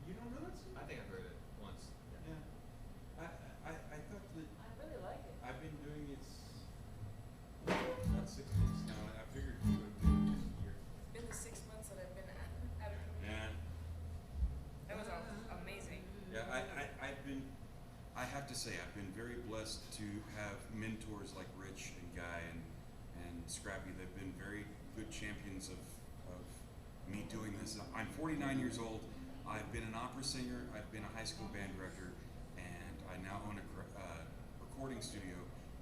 You don't know that song? I think I've heard it once. Yeah. I thought that I really like it. I've been doing it about 6 months now, and I figured you would have been this year. It's been the 6 months that I've been out of community. Yeah. That was amazing. Yeah, I have to say, I've been very blessed to have mentors like Rich and Guy and Scrappy. They've been very good champions of me doing this. I'm 49 years old. I've been an opera singer. I've been a high school band director, and I now own a recording studio.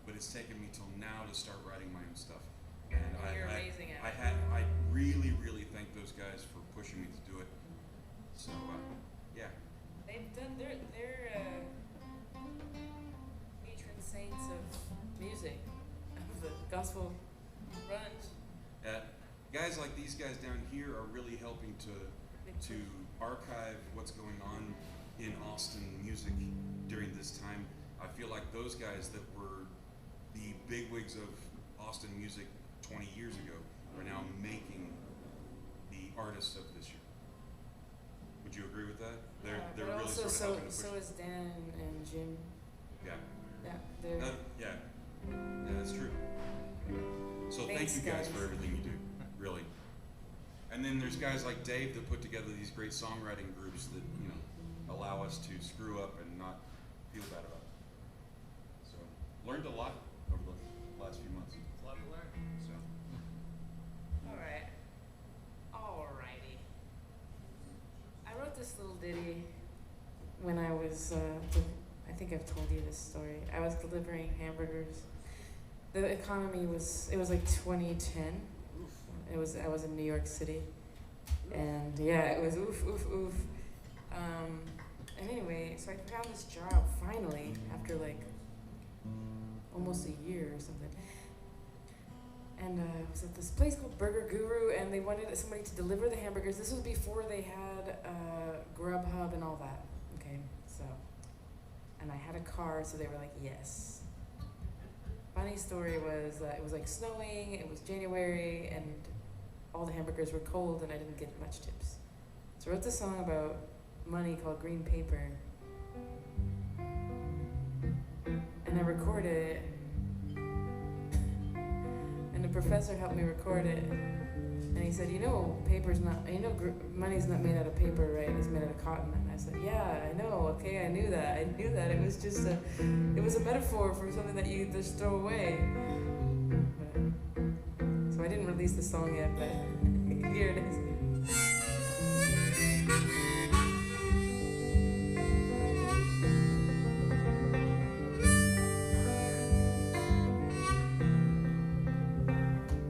But it's taken me till now to start writing my own stuff. And You're amazing at it. I really, really thank those guys for pushing me to do it. So yeah. They've done their patron saints of music, of the gospel grunge. Guys like these guys down here are really helping to archive what's going on in Austin music during this time. I feel like those guys that were the bigwigs of Austin music 20 years ago are now making the artists of this year. Would you agree with that? They're but really also sort of helping to push. so is Dan and Jim. Yeah. Yeah, they're Yeah, that's true. So Thanks, thank you guys guys. for everything you do, really. And then there's guys like Dave that put together these great songwriting groups that, allow us to screw up and not feel bad about it. So, learned a lot over the last few months. It's a lot to learn. So, alrighty. I wrote this little ditty when I was, I think I've told you this story. I was delivering hamburgers. The economy it was like 2010. I was in New York City. And yeah, it was oof, oof, oof. And anyway, so I found this job finally after like almost a year or something. And it was at this place called Burger Guru, and they wanted somebody to deliver the hamburgers. This was before they had Grubhub and all that. Okay, so, and I had a car, so they were like, yes. Funny story was it was like snowing, it was January, and all the hamburgers were cold, and I didn't get much tips. So I wrote this song about money called Green Paper. And I recorded it. And the professor helped me record it. And he said, money's not made out of paper, right? It's made out of cotton. And I said, yeah, I know, okay, I knew that. It was just it was a metaphor for something that you just throw away. So I didn't release the song yet, but here it is.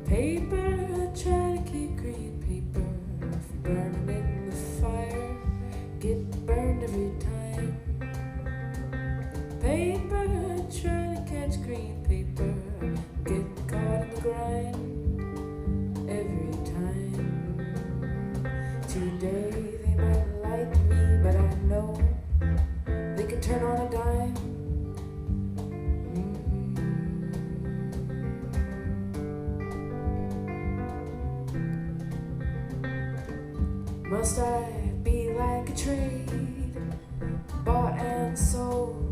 Paper, try to keep green paper. If you burn it in the fire, get burned. Must I be like a trade, bought and sold?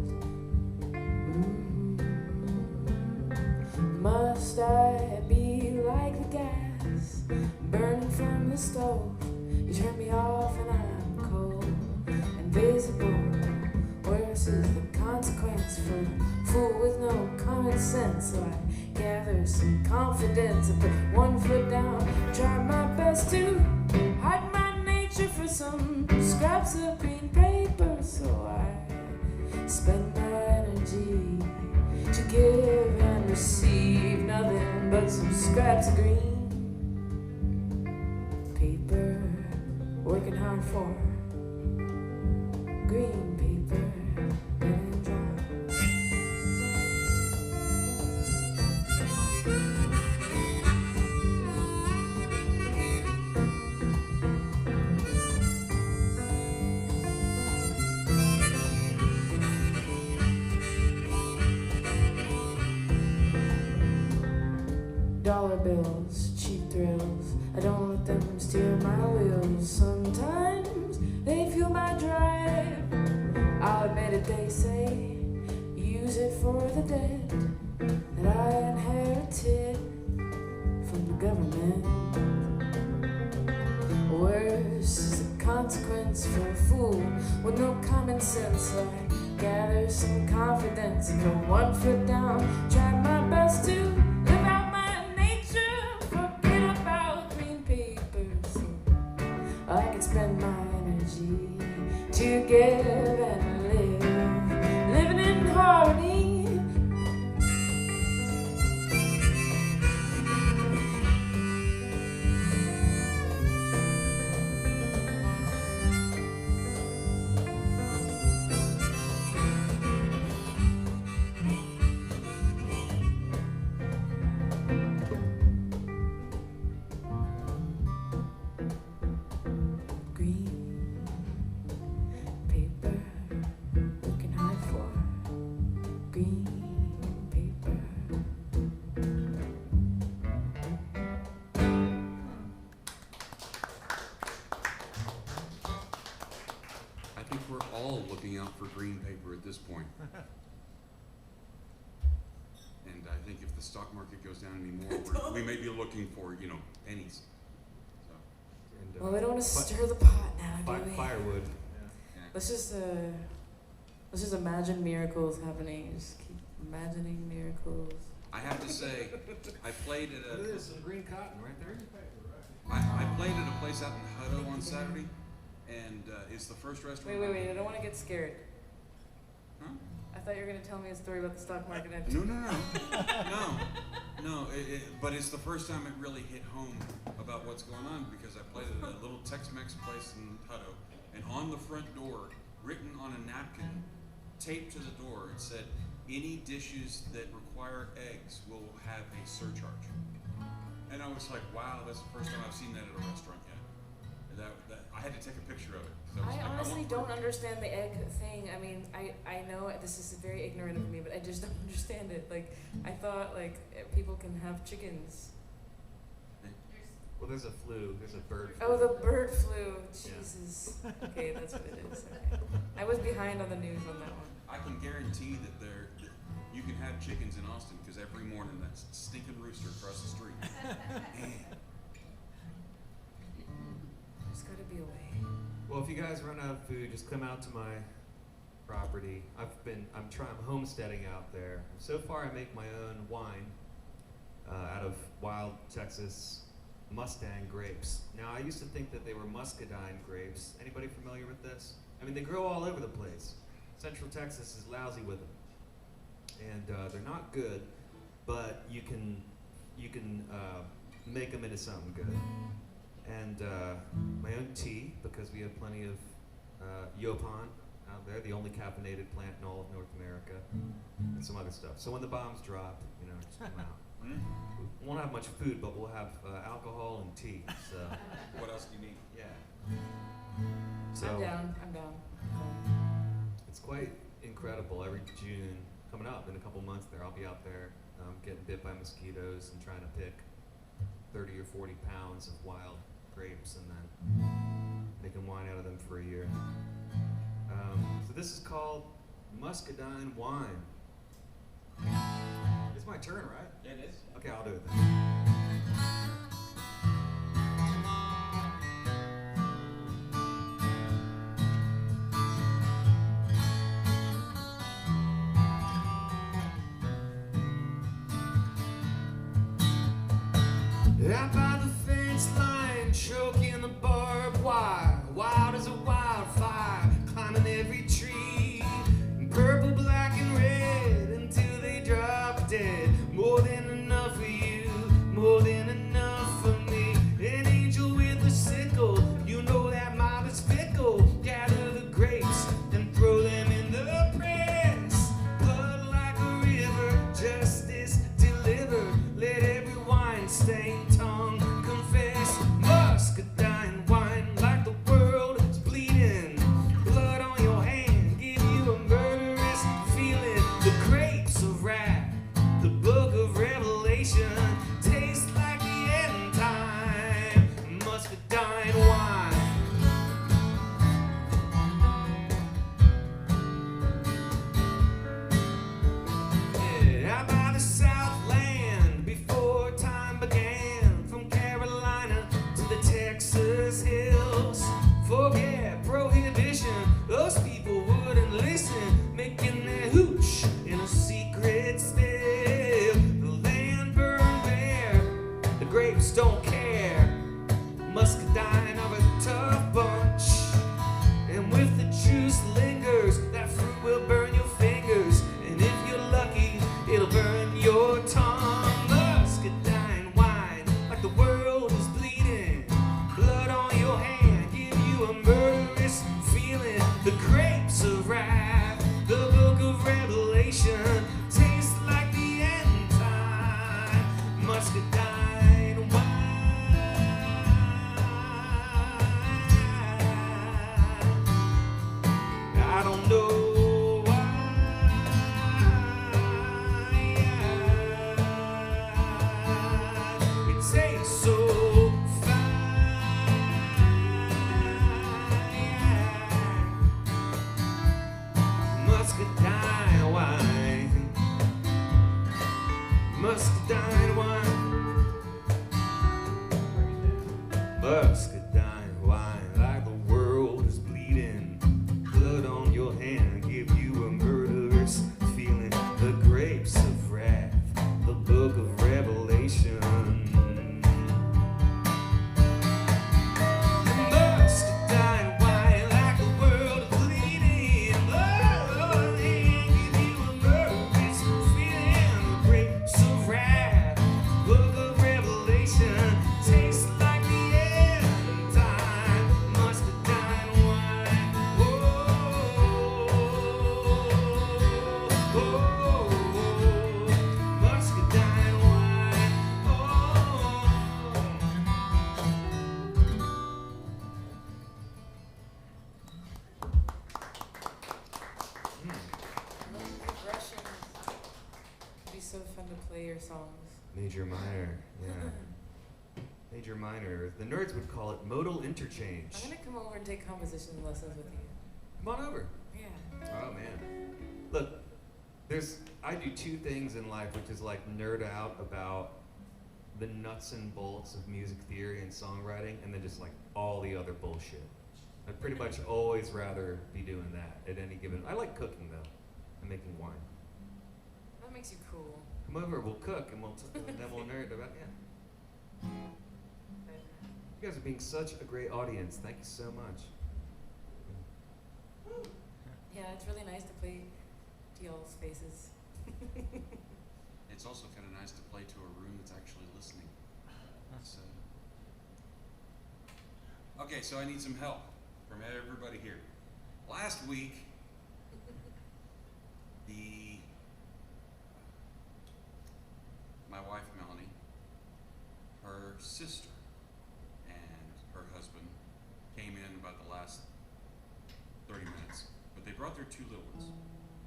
Must I be like the gas burning from the stove? You turn me off and I'm cold, invisible. Worse is the consequence for a fool with no common sense. So I gather some confidence and put one foot down, try my best to hide my nature for some scraps of green paper. So I spend my energy to give and receive nothing but some scraps of green paper, working hard for green paper and dry. Dollar bills, cheap thrills, I don't let them steer my wheels. Sometimes they fuel my drive. I'll admit it, they say, use it for the debt that I inherited from the government. Worse is the consequence for a fool with no common sense. So I gather some confidence and put one foot down, try my best to live out my nature, forget about green papers. So I can spend my energy to give and live, living in harmony. Green paper, looking hard for green paper. I think we're all looking out for green paper at this point. And I think if the stock market goes down anymore, we may be looking for, pennies. So, And, Well, we don't want to fi- stir the pot now, do we? firewood. yeah. Let's just imagine miracles happening. Just keep imagining miracles. I have to say, I played at Look at a this, some green cotton right there. I played at a place out in Hutto on Saturday, and it's the first restaurant. Wait, I don't want to get scared. Huh? I thought you were going to tell me a story about the stock market. No. But it's the first time it really hit home about what's going on because I played at a little Tex-Mex place in Hutto, and on the front door, written on a napkin, taped to the door, it said, "Any dishes that require eggs will have a surcharge." And I was like, wow, that's the first time I've seen that at a restaurant yet. And that I had to take a picture of it. 'Cause was I like, honestly want don't proof. understand the egg thing. I mean, I know this is very ignorant of me, but I just don't understand it. Like, I thought, like, people can have chickens. Well, there's a flu. There's a bird flu. Oh, the bird flu. Yeah. Jesus. Okay, that's what it is. Okay. I was behind on the news on that one. I can guarantee that you can have chickens in Austin because every morning that stinking rooster across the street. Man. There's got to be a way. Well, if you guys run out of food, just come out to my property. I'm homesteading out there. So far, I make my own wine out of wild Texas Mustang grapes. Now, I used to think that they were muscadine grapes. Anybody familiar with this? I mean, they grow all over the place. Central Texas is lousy with them, and they're not good. But you can make them into something good. And my own tea, because we have plenty of Yopan out there, the only caffeinated plant in all of North America, and some other stuff. So when the bombs drop, just come out. We won't have much food, but we'll have alcohol and tea. So What else do you need? yeah. So I'm down. it's quite incredible. Every June, coming up in a couple months there, I'll be out there getting bit by mosquitoes and trying to pick 30 or 40 pounds of wild grapes and then making wine out of them for a year. So this is called Muscadine Wine. It's my turn, right? It is. Okay, I'll do it then. Out by the fence line, choking the barbed wire, wild as a wildfire, climbing every tree, purple, black, and red until they drop dead. More than enough for you, more than enough for me. An angel with a sickle, you know that mob is fickle. Gather the grapes and throw them in the press. Blood like a river, justice delivered. Let every wine stain tongue confess. Muscadine wine like the world is bleeding. Blood on your hand, give you a murderous feeling. The grapes of wrath, the book of Revelation, taste like the end time. Muscadine wine. Yeah, out by the Southland, before time began, from Carolina to the Texas hills. Forget prohibition, those people wouldn't listen, making their hooch in a secret still. The land burned bare, the grapes don't care. Muscadine are a tough bunch, and with the juice lingers, that fruit will burn your fingers, and if you're lucky, it'll burn your tongue. Muscadine wine, like the world is bleeding. Blood on your hand, give you a murderous feeling. The grapes of wrath, the book of Revelation, taste like the end time. Muscadine wine. I don't know why it tastes so fine. Muscadine wine. Muscadine wine. Muscadine wine, like the world is bleeding. Blood on your hand, give you a murderous feeling. The grapes of wrath, the book of Revelation. Muscadine wine, like the world is bleeding. Blood on your hand, give you a murderous feeling. The grapes of wrath, book of Revelation, tastes like the end time. Muscadine wine. Muscadine wine. I love the progression. It'd be so fun to play your songs. Major minor, yeah. Major minor. The nerds would call it modal interchange. I'm gonna come over and take composition lessons with you. Come on over. Yeah. Oh man. Look, I do two things in life, which is like nerd out about the nuts and bolts of music theory and songwriting, and then just like all the other bullshit. I'd pretty much always rather be doing that at any given. I like cooking though, and making wine. That makes you cool. Come over, we'll cook, and then we'll nerd about yeah. You guys are being such a great audience. Thank you so much. Yeah, it's really nice to play to y'all's faces. It's also kind of nice to play to a room that's actually listening. So. Okay, so I need some help from everybody here. Last week, my wife Melanie, her sister, and her husband came in about the last 30 minutes, but they brought their two little ones.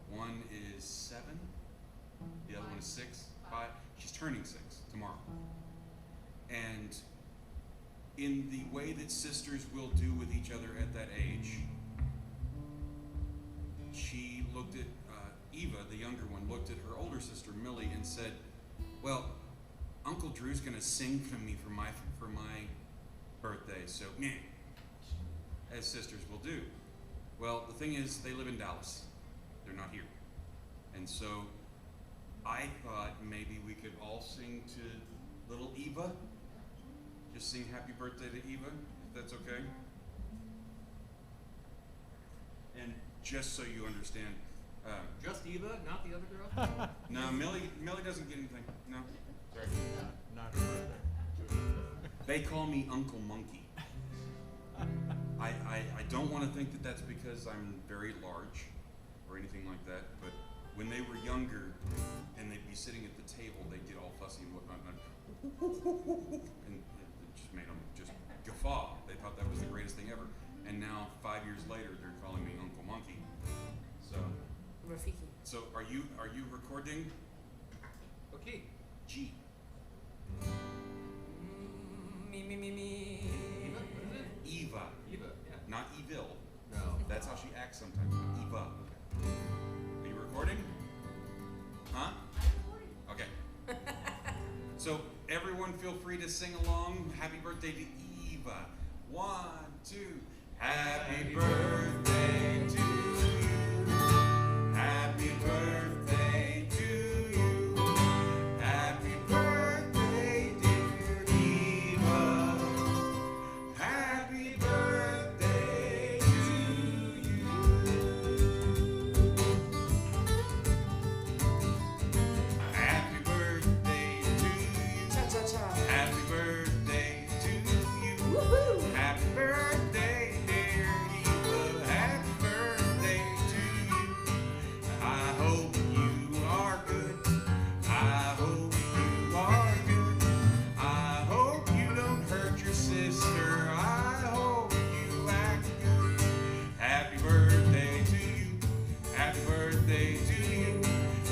One is 7, the other one is 6, 5. She's turning 6 tomorrow. And in the way that sisters will do with each other at that age. She looked at Eva, the younger one, looked at her older sister Millie and said, "Well, Uncle Drew's gonna sing for me for my birthday, so meh," as sisters will do. Well, the thing is, they live in Dallas. They're not here. And so I thought maybe we could all sing to little Eva. Just sing happy birthday to Eva, if that's okay. And just so you understand, Just Eva, not the other girl? no, Millie doesn't get anything. No. Sorry. Not her birthday. They call me Uncle Monkey. I don't want to think that that's because I'm very large or anything like that, but when they were younger and they'd be sitting at the table, they'd get all fussy and whatnot, and it just made them just guffaw. They thought that was the greatest thing ever. And now, 5 years later, they're calling me Uncle Monkey. So, Rafiki. so are you recording? Okay. G. Me. Eva? What is it? Eva. Eva, yeah. Not evil. No. That's how she acts sometimes. Eva. Are you recording? Huh? Okay. So everyone feel free to sing along. Happy birthday to Eva. 1, 2. Happy birthday to you. Happy birthday to you. Happy birthday, dear Eva. Happy birthday to you. Happy birthday to you. Cha-cha-cha. Happy birthday to you. Woohoo! Happy birthday, dear Eva. Happy birthday to you. I hope you are good. I hope you are good. I hope you don't hurt your sister. I hope you act good. Happy birthday to you. Happy birthday to you.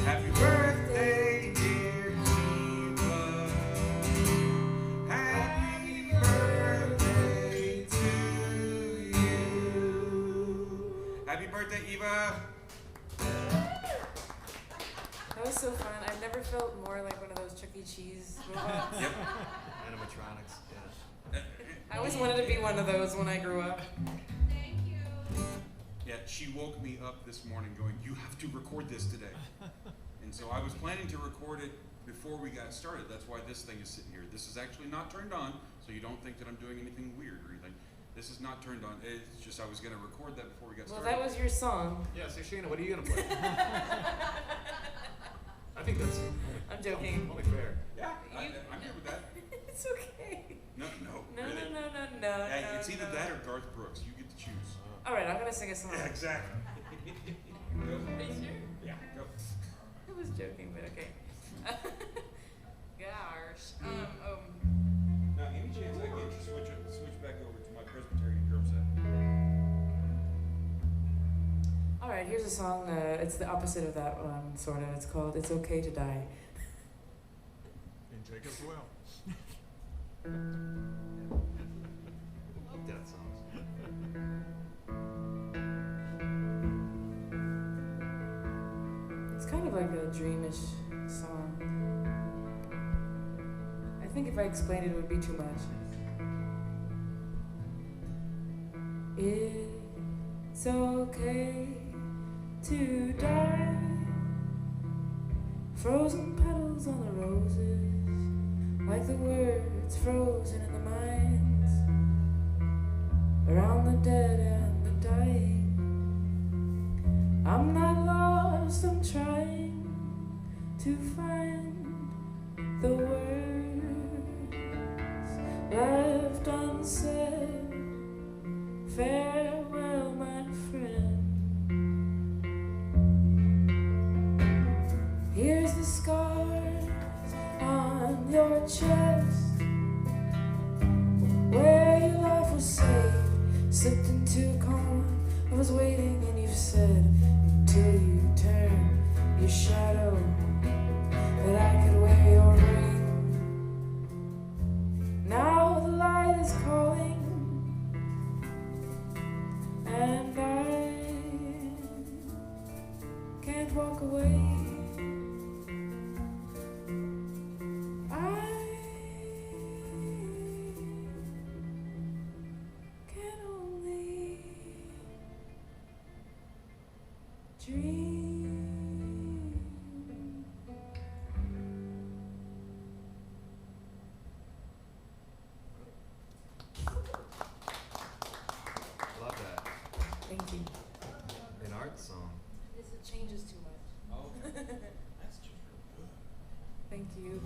Happy birthday, dear Eva. Happy birthday to you. Happy birthday, Eva. That was so fun. I've never felt more like one of those Chuck E. Cheese robots. Yep. Animatronics, yeah. I always wanted to be one of those when I grew up. Yeah, she woke me up this morning going, "You have to record this today." And so I was planning to record it before we got started. That's why this thing is sitting here. This is actually not turned on, so you don't think that I'm doing anything weird or anything. This is not turned on. It's just I was going to record that before we got Well, started. that was your song. Yeah, so Shayna, what are you gonna play? I think that's I'm joking. only fair. Yeah, I'm here with that. It's okay. No, No, really. no. Hey, it's either that or Garth Brooks. You get to choose. All right, I'm gonna sing a song. Yeah, exactly. Go. Are you sure? Yeah, go. I was joking, but okay. Gosh. Now, any chance I get to switch back over to my Presbyterian drum set? All right, here's a song. It's the opposite of that one, sort of. It's called "It's Okay to Die." And take us well. Love that songs. It's kind of like a dreamish song. I think if I explained it, it would be too much. It's okay to die. Frozen petals on the roses, like the words frozen in the minds, around the dead and the dying. I'm not lost, I'm trying to find the words left unsaid. Farewell, my friend. Here's the scars on your chest, where your life was saved, slipped into a coma. I was waiting and you said, until you turn your shadow, that I could wear your ring. Now the light is calling. changes too much. Oh, okay. That's just real good. Thank you.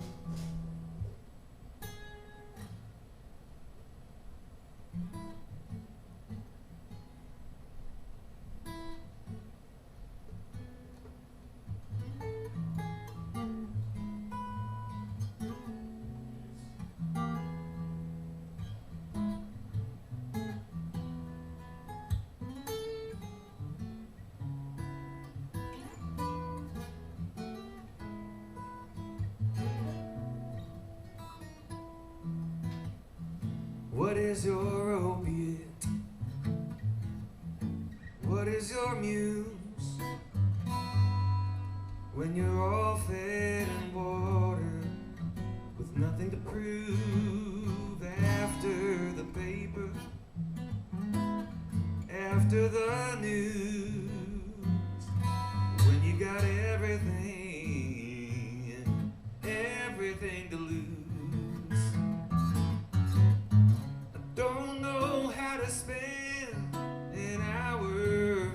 What is your opiate? What is your muse? When you're all fed and watered with nothing to prove after the paper, after the news, when you got everything to lose. Don't know how to spend an hour,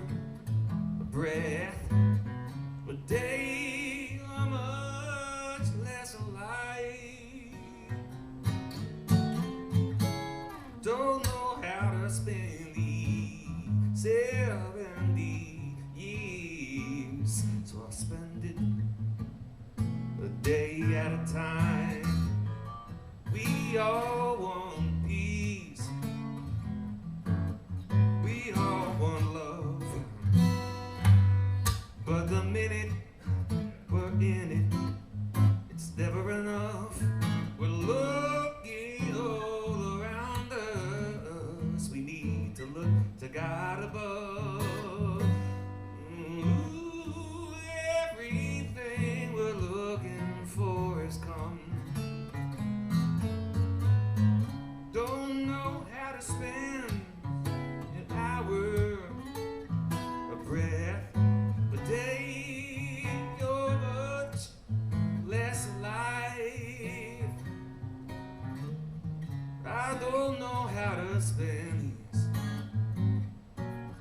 a breath, a day, or much less alive. Don't know how to spend these 70 years, so I spend it a day at a time. We all want peace. We all want love. But the minute we're in it, it's never enough. We're looking all around us. We need to look to God above. Ooh, everything we're looking for has come. Don't know how to spend an hour, a breath, a day, you're much less alive. I don't know how to spend these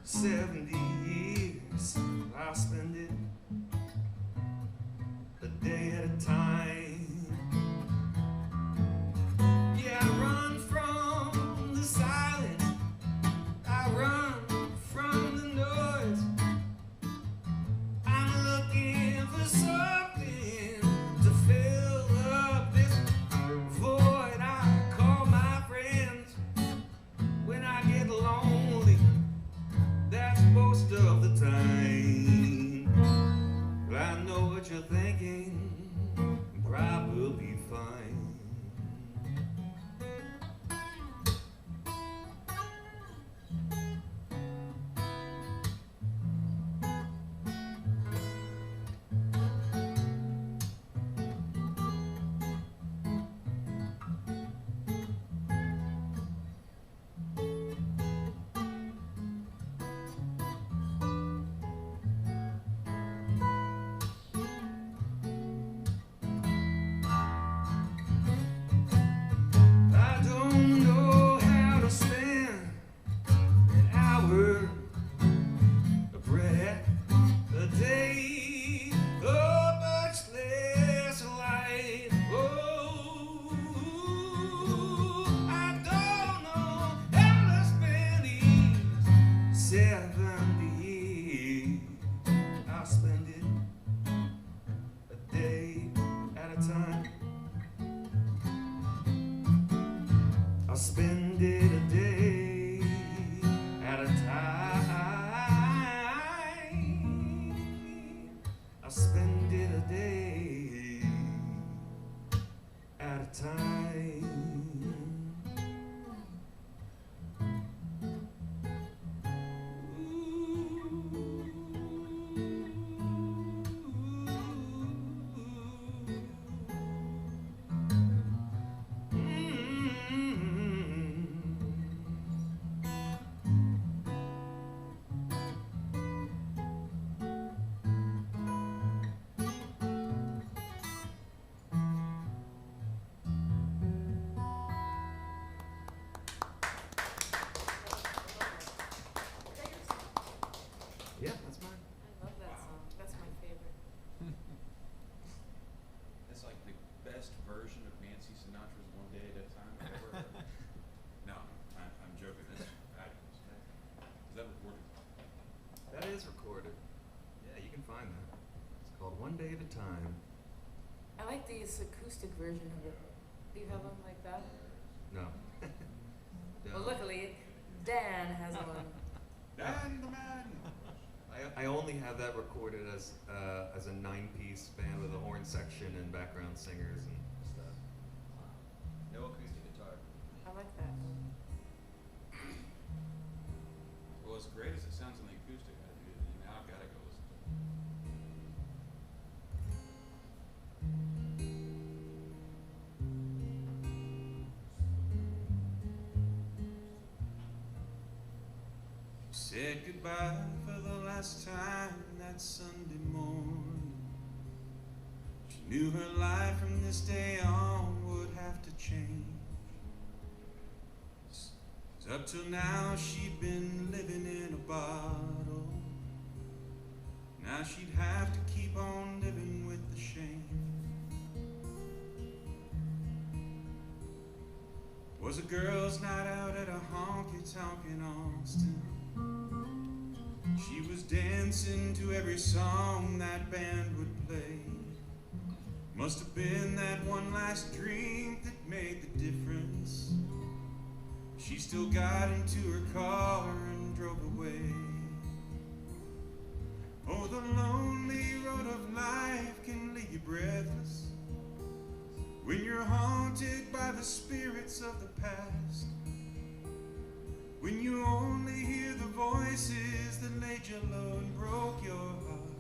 70 years. I'll spend it a day at a time. Yeah, I run from the silence, I run from the noise. I'm looking for something to fill up this void I call my friends. When I get lonely, that's most of the time. But I know what you're thinking, probably fine. I don't know how to spend an hour, a breath, a day, oh, much less a life. Oh, I don't know how to spend these 70 years. I'll spend it a day at a time. I'll spend it a day at a time. I'll spend it a day at a time. version of it. Do you have one like that? No. Well, No. luckily, Dan has one. Dan the man. I only have that recorded as a 9-piece band with a horn section and background singers and stuff. No acoustic guitar. I like that. Well, as great as it sounds on the acoustic, now I've got to go listen to it. Said goodbye for the last time that Sunday morning. She knew her life from this day on would have to change. 'Cause up till now she'd been living in a bottle. Now she'd have to keep on living with the shame. Was a girls' night out at a honky-tonk in Austin. She was dancing to every song that band would play. Must have been that one last drink that made the difference. She still got into her car and drove away. Oh, the lonely road of life can leave you breathless when you're haunted by the spirits of the past. When you only hear the voices that laid you low and broke your heart,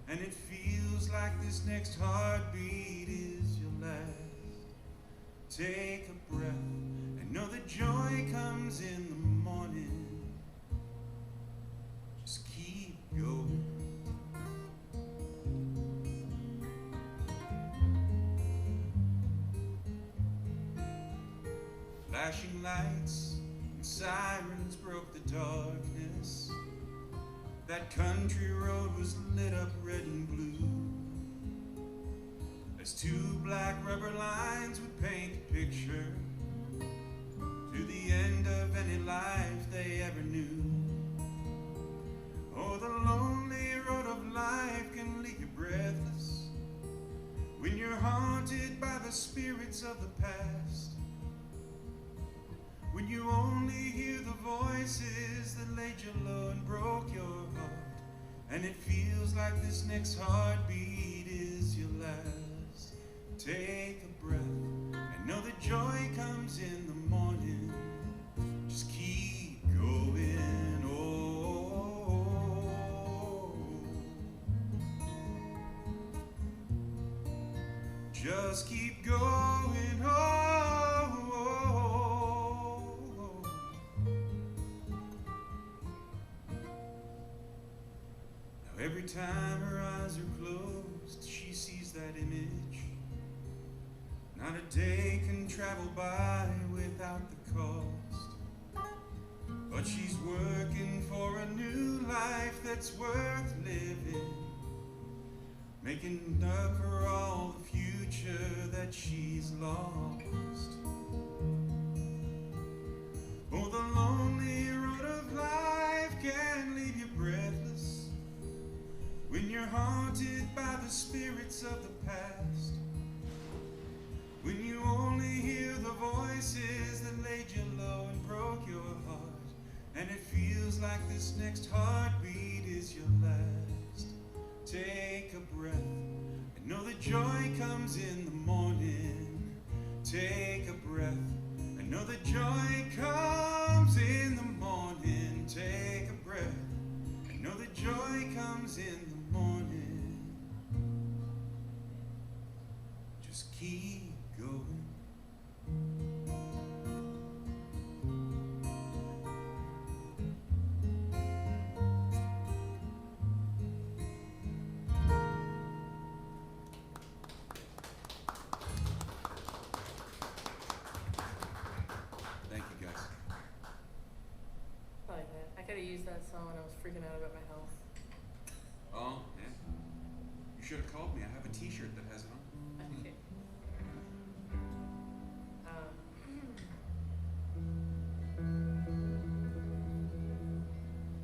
and it feels like this next heartbeat is your last. Take a breath and know that joy comes in the morning. Just keep going. Flashing lights and sirens broke the darkness. That country road was lit up red and blue, as two black rubber lines would paint a picture to the end of any life they ever knew. Oh, the lonely road of life can leave you breathless when you're haunted by the spirits of the past. When you only hear the voices that laid you low and broke your heart, and it feels like this next heartbeat is your last. Take a breath and know that joy comes in the morning. Just keep going, oh. Just keep going, oh. Every time her eyes are closed, she sees that image. Not a day can travel by without the cost. But she's working for a new life that's worth living, making up for all the future that she's lost. Oh, the lonely road of life can leave you breathless when you're haunted by the spirits of the past. When you only hear the voices that laid you low and broke your heart, and it feels like this next heartbeat is your last. Take a breath and know that joy comes in the morning. Take a breath and know that joy comes in the morning. Take a breath and know that joy comes in the morning. Just keep going. Thank you guys. I like that. I could have used that song when I was freaking out about my health. Oh, yeah. You should have called me. I have a t-shirt that has it on. Okay.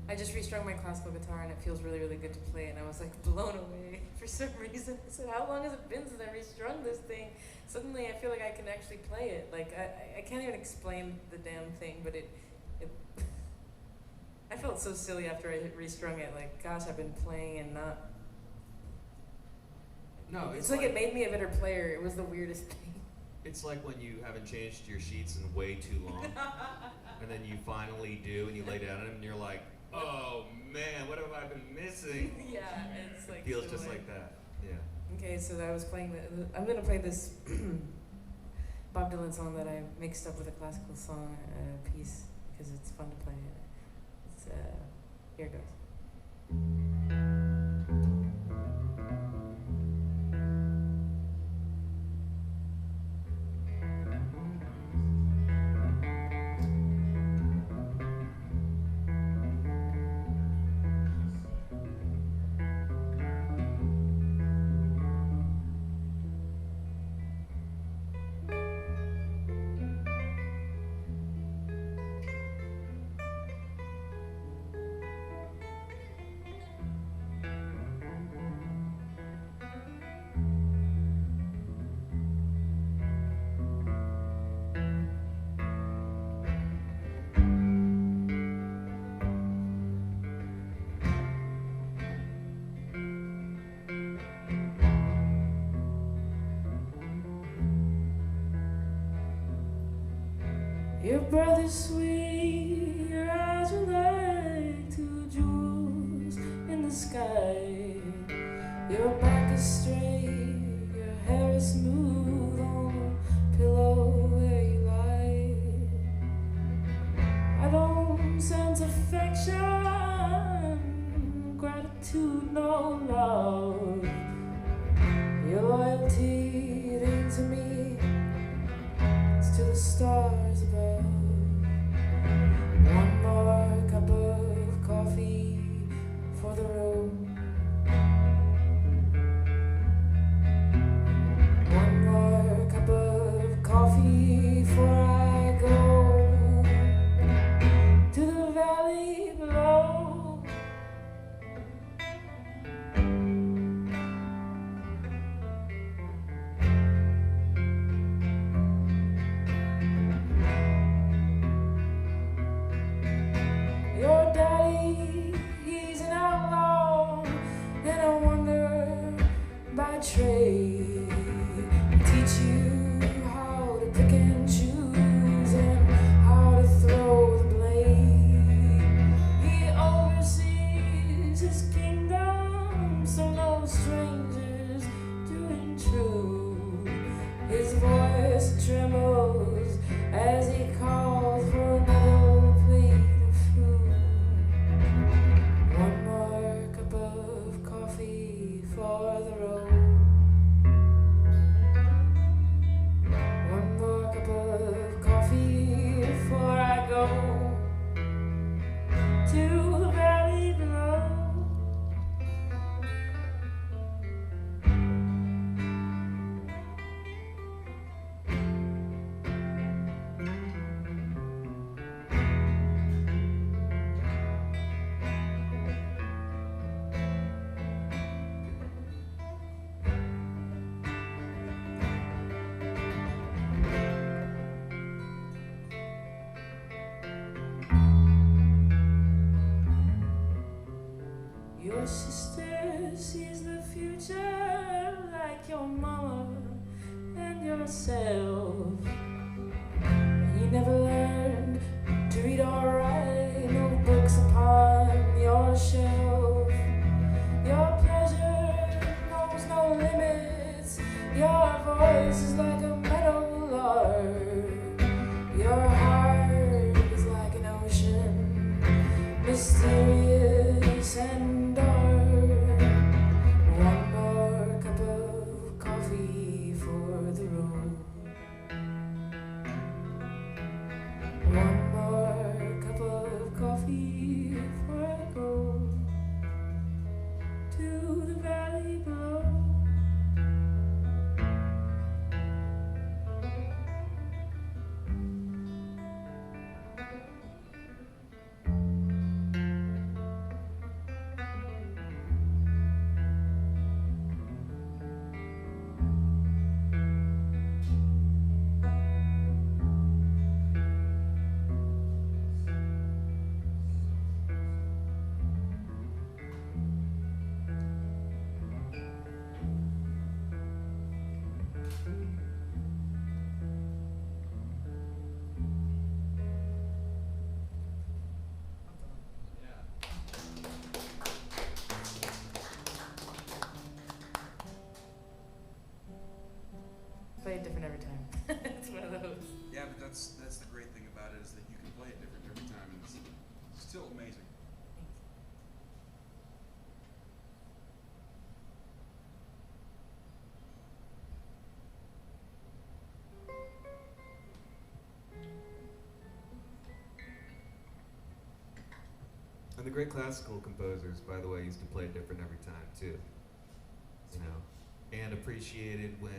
I just restrung my classical guitar and it feels really, really good to play. And I was like blown away for some reason. I said, how long has it been since I restrung this thing? Suddenly I feel like I can actually play it. Like I can't even explain the damn thing, but it I felt so silly after I restrung it. Like, gosh, I've been playing and not. No, It's like it made me a better player. It was the weirdest thing. It's like when you haven't changed your sheets in way too long, and then you finally do, and you lay down in them, and you're like, oh man, what have I been missing? Yeah, it's like. Feels so just like that. Yeah. Okay, so I was playing I'm gonna play this Bob Dylan song that I mixed up with a classical song piece because it's fun to play. It's here it goes. Your brother's sweet, your eyes are like two jewels in the sky. Your back is straight, your hair is smooth on the pillow where you lie. I don't sense affection, gratitude, no love. Your loyalty, it ain't to me, it's to the stars above. One more cup of coffee for the road. One more cup of coffee before I go to the valley below. still amazing. And the great classical composers, by the way, used to play it different every time too. You know, and appreciated when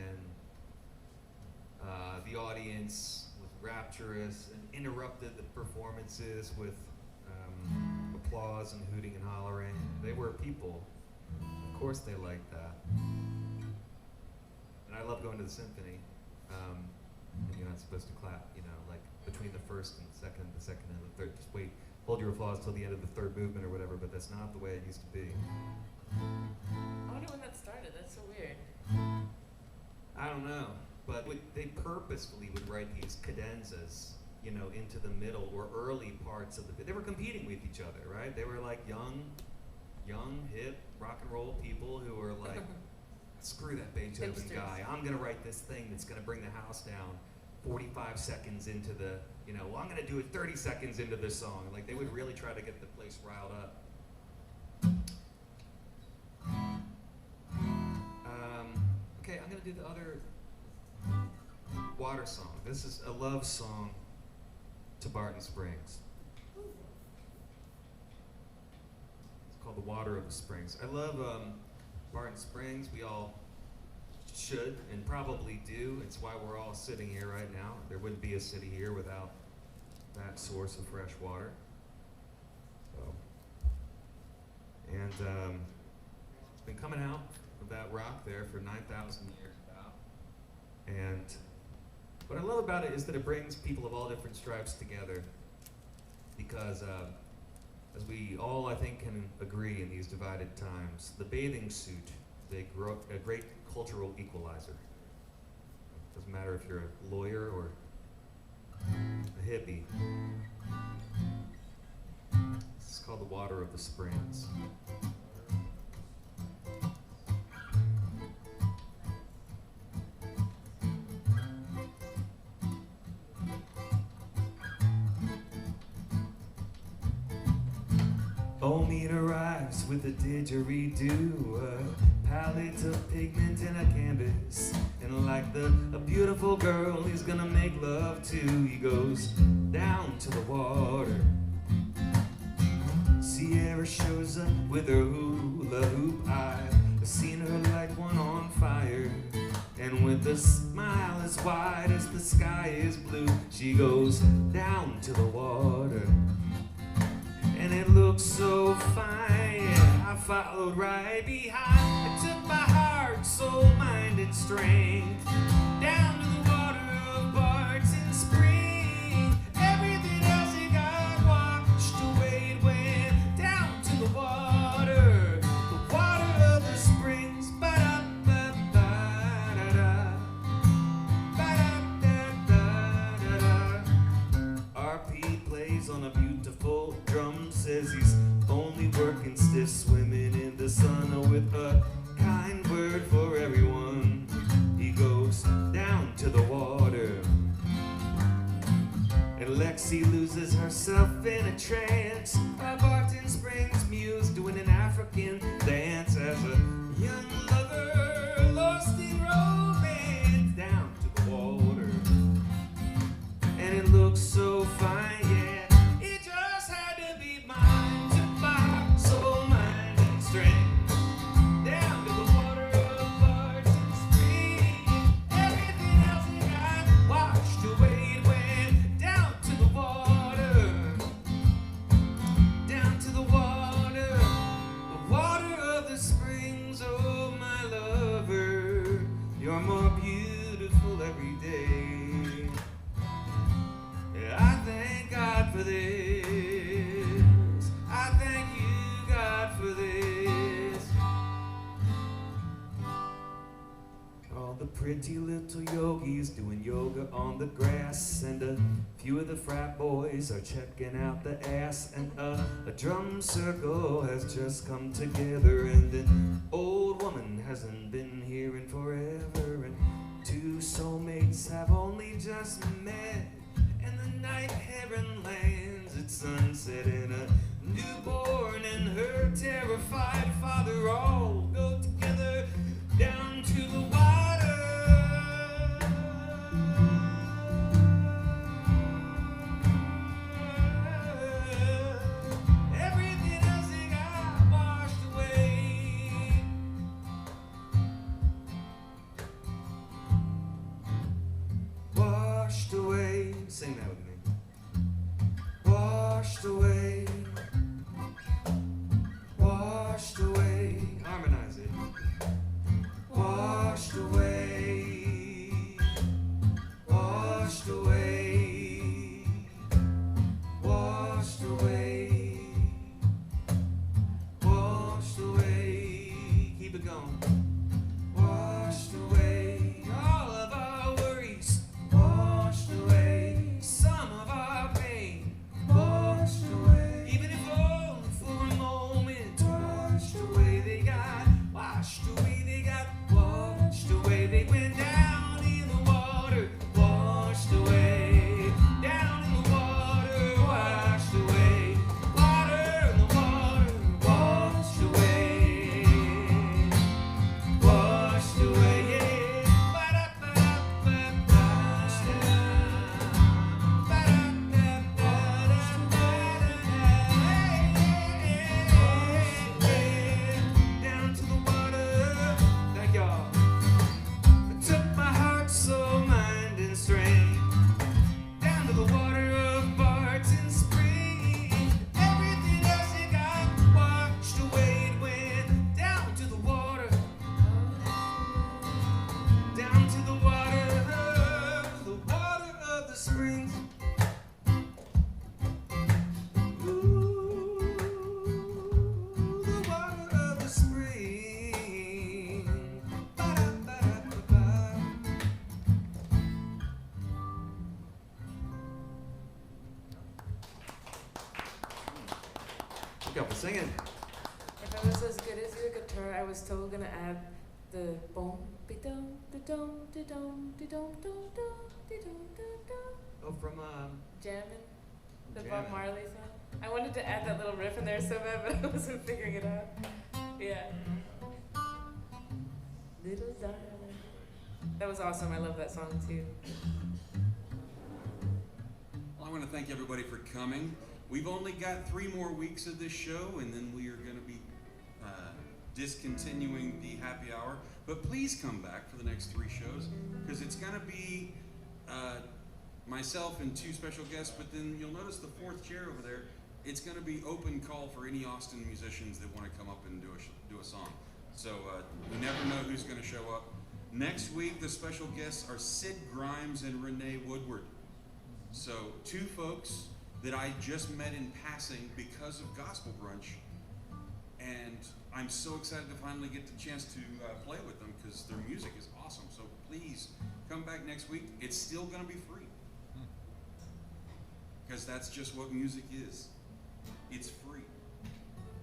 the audience was rapturous and interrupted the performances with applause and hooting and hollering. They were people. Of course they liked that. And I love going to the symphony. And you're not supposed to clap, you know, like between the first and the second and the third. Just wait, hold your applause till the end of the third movement or whatever, but that's not the way it used to be. I wonder when that started. That's so weird. I don't know, but they purposefully would write these cadenzas, you know, into the middle or early parts of the. They were competing with each other, right? They were like young, hip rock and roll people who were like, screw that Beethoven Hipsters. guy. I'm gonna write this thing that's gonna bring the house down 45 seconds into the, you know, well, I'm gonna do it 30 seconds into this song. Like they would really try to get the place riled up. Okay, I'm gonna do the other water song. This is a love song to Barton Springs. It's called The Water of the Springs. I love Barton Springs. We all should and probably do. It's why we're all sitting here right now. There wouldn't be a city here without that source of fresh water. So, and it's been coming out of that rock there for 9,000 years about. And what I love about it is that it brings people of all different stripes together, because as we all, I think, can agree in these divided times, the bathing suit is a great cultural equalizer. Doesn't matter if you're a lawyer or a hippie. This is called The Water of the Springs. Omid arrives with a didgeridoo, a palette of pigment and a canvas. And like a beautiful girl he's gonna make love to, he goes down to the water. Sierra shows up with her hula hoop. I've seen her like one on fire. And with a smile as wide as the sky is blue, she goes down to the water. And it looked so fine, I followed right behind. I took my heart, soul, mind, and strength down to the water of Barton Springs. Everything else it got washed away. It went down to the water of the springs. Ba-da-ba-ba-da-da, ba-da-da-da-da-da. RP plays on a beautiful drum, says he's only working stiff, swimming in the sun with a kind word for everyone. He goes down to the water, and Lexi loses herself in a trance. A Barton Springs muse doing an African dance as a young lover lost in romance. Down to the water, and it looks so fine, yeah. It just had to be mine, to my soul, mind, and strength. Down to the water of Barton Springs. Everything else it got washed away. It went down to the water. Down to the water of the springs. Oh, my lover, you're more beautiful every day. Yeah, I thank God for this. I thank you, God, for this. All the pretty little yogis doing yoga on the grass, and a few of the frat boys are checking out the ass, and a drum circle has just come together, and an old woman hasn't been here in forever, and two soulmates have only just met, and the night heron lands at sunset in a fight, Father, all go together down to the water. Everything else they got washed away. Washed away. Sing that with me. Washed away. Washed away. Harmonize it. Washed away. Washed away. Washed away. Washed away. Keep it going. Washed away. All of our worries. Washed away. Some of our pain. Washed away. Even if only for a moment. Washed away. They got washed away. They got washed away. They went down in the water. Washed away. Down in the water. Washed away. Water in the water. Washed away. Washed away. Yeah. Ba-da-ba-da-ba-ba. Down to the water. Thank y'all. I took my heart, soul, mind, and strength down to the water of Barton Spring. Everything else it got washed away. It went down to the water. Down to the water of the springs. Ooh, the water of the spring. Ba-da-ba-da-ba-ba. Good job for singing. If I was as good as your guitar, I was still gonna add the boom, be dum, da dum, da dum, da dum, dum, dum, da dum, dum, dum. Oh, from Jammin', the Bob Jammin'. Marley song. I wanted to add that little riff in there so bad, but I wasn't figuring it out. Yeah. Little darling. That was awesome. I love that song too. Well, I want to thank everybody for coming. We've only got 3 more weeks of this show, and then we are going to be discontinuing the happy hour. But please come back for the next 3 shows, because it's going to be myself and 2 special guests, but then you'll notice the 4th chair over there. It's going to be open call for any Austin musicians that want to come up and do a song. So we never know who's going to show up. Next week, the special guests are Sid Grimes and Renee Woodward. So 2 folks that I just met in passing because of Gospel Brunch, and I'm so excited to finally get the chance to play with them because their music is awesome. So please come back next week. It's still going to be free because that's just what music is. It's free,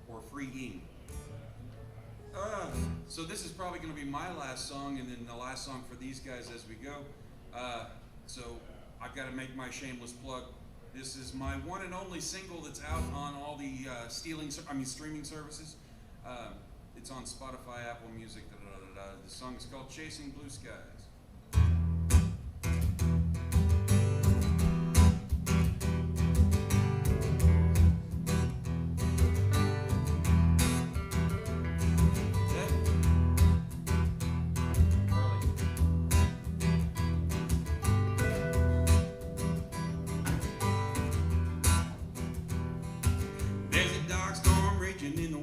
or freeing. So this is probably going to be my last song, and then the last song for these guys as we go. So I've got to make my shameless plug. This is my one and only single that's out on all the streaming services. It's on Spotify, Apple Music. The song is called "Chasing Blue Skies."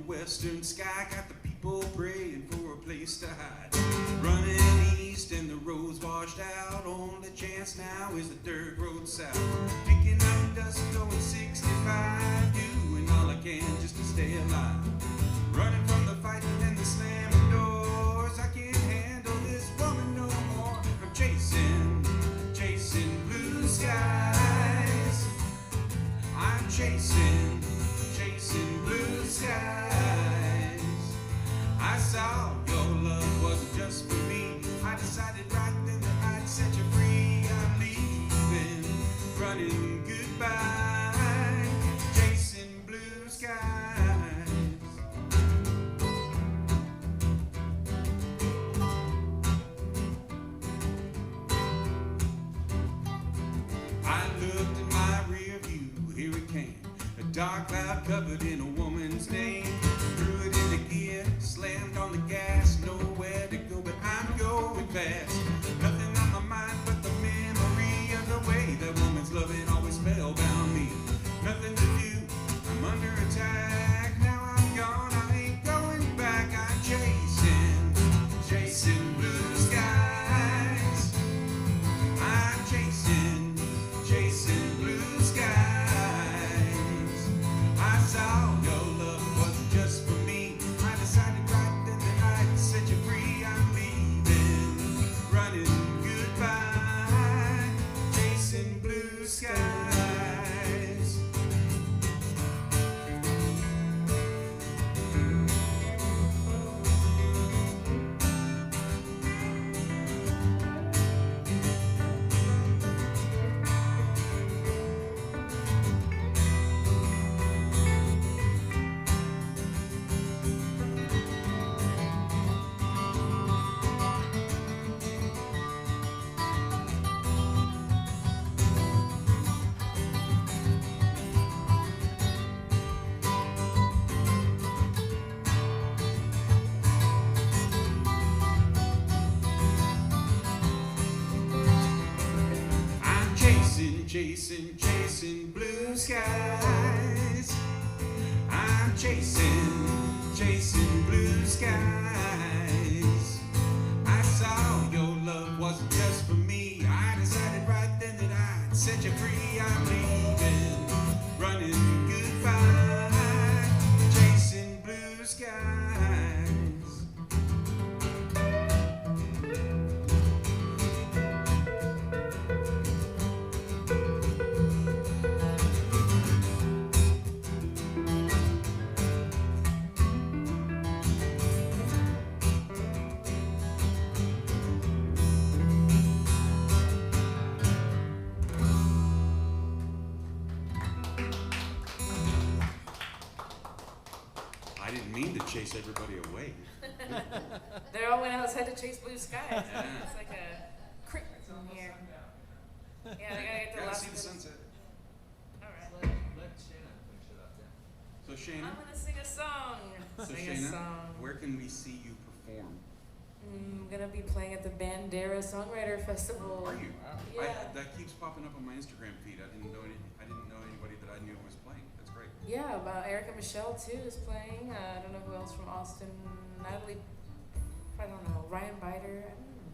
Western sky got the people praying for a place to hide. Running east and the roads washed out. Only chance now is the dirt road south. Picking up dust going 65. Doing all I can just to stay alive. Running from the fighting and the slamming doors. I can't handle this woman no more. I'm chasing blue skies. I'm chasing blue skies. I saw your love wasn't just for me. I decided right then that I'd set you free. I'm leaving, running goodbye, chasing blue skies. Dark cloud covered in a woman's name. Threw it into gear, slammed on the gas. Nowhere to go, but I'm going fast. Nothing on my mind but the memory of the way that woman's loving always spellbound me. Nothing to do, I'm under attack. Now I'm gone, I ain't going back. I'm chasing blue skies. I'm chasing blue skies. I saw your love wasn't just for me. I decided right then that I'd set you free. I'm leaving, running goodbye, chasing blue skies. Chasing blue skies. I'm chasing blue skies. I saw your love wasn't just for me. I decided right then that I'd set you free. I'm leaving, running goodbye, chasing blue skies. I didn't mean to chase everybody away. They all went outside to chase blue skies. Yeah. It's like a creek in here. Yeah, they gotta get the Gotta last see the bit. sunset. All right. Let Shayna finish it up there. So Shayna, I'm gonna sing a song. Sing a Shayna, song. where can we see you perform? I'm gonna be playing at the Bandera Songwriter Festival. Are you? Yeah. That keeps popping up on my Instagram feed. I didn't know anybody that I knew was playing. That's great. Yeah, Erica Michelle too is playing. I don't know who else from Austin. Natalie, I don't know. Ryan Biter. I don't know.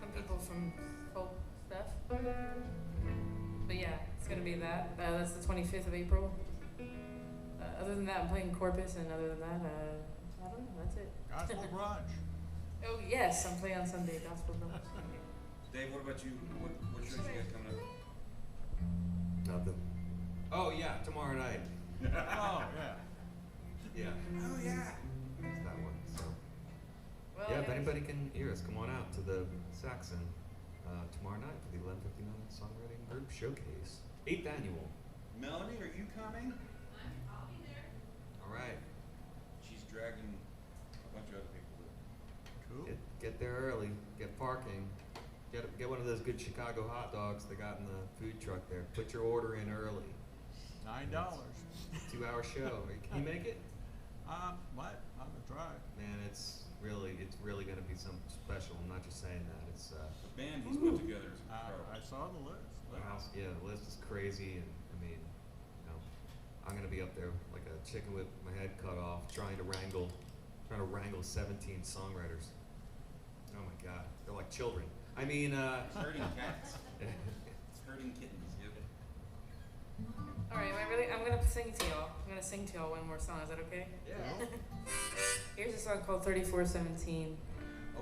Some people from folk stuff. But yeah, it's gonna be that. That's the 25th of April. Other than that, I'm playing Corpus, and other than that, I don't know. That's it. Gospel brunch. Oh yes, I'm playing on Sunday. Gospel Brunch. Dave, what about you? What shows you got coming up? Nothing. Oh yeah, tomorrow night. Oh, yeah. Yeah, Oh yeah. it's that one. So Well, yeah, if guys, anybody can hear us, come on out to the Saxon tomorrow night for the 11:59 Songwriting Group Showcase, 8th annual. Melanie, are you coming? I'll be there. All right, She's dragging a bunch of other people. Cool. get there early, get parking, get one of those good Chicago hot dogs they got in the food truck there. Put your order in early. $9. 2-hour show. Can you make it? Might. I'm gonna try. Man, it's really gonna be something special. I'm not just saying that. It's The band he's put together is incredible. I saw the list. yeah, the list is crazy, and I mean, you know, I'm gonna be up there like a chicken with my head cut off, trying to wrangle 17 songwriters. Oh my God, they're like children. I mean, It's hurting cats. It's hurting kittens. Yep. all right, I'm gonna sing to y'all. I'm gonna sing to y'all one more song. Is that okay? yeah. Here's a song called 3417.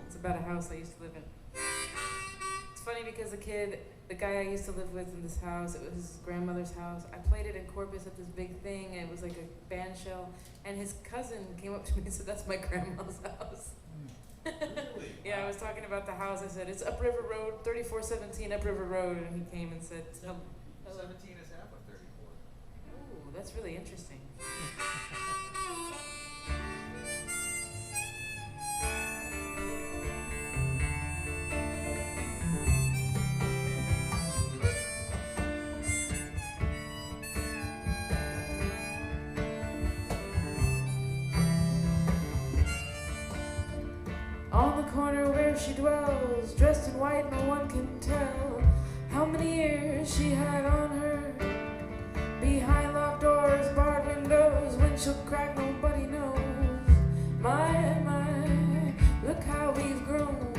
It's about a house I used to live in. It's funny because the guy I used to live with in this house, it was his grandmother's house. I played it in Corpus at this big thing, and it was like a band shell. And his cousin came up to me and said, "That's my grandma's house." Really? Yeah, I was talking about the house. I said, "It's Upriver Road, 3417 Upriver Road," and he came and said, "Hello." 17 is half of 34. Ooh, that's really interesting. she dwells, dressed in white, no one can tell how many years she had on her. Behind locked doors, barred windows, windshield crack, nobody knows. My, look how we've grown.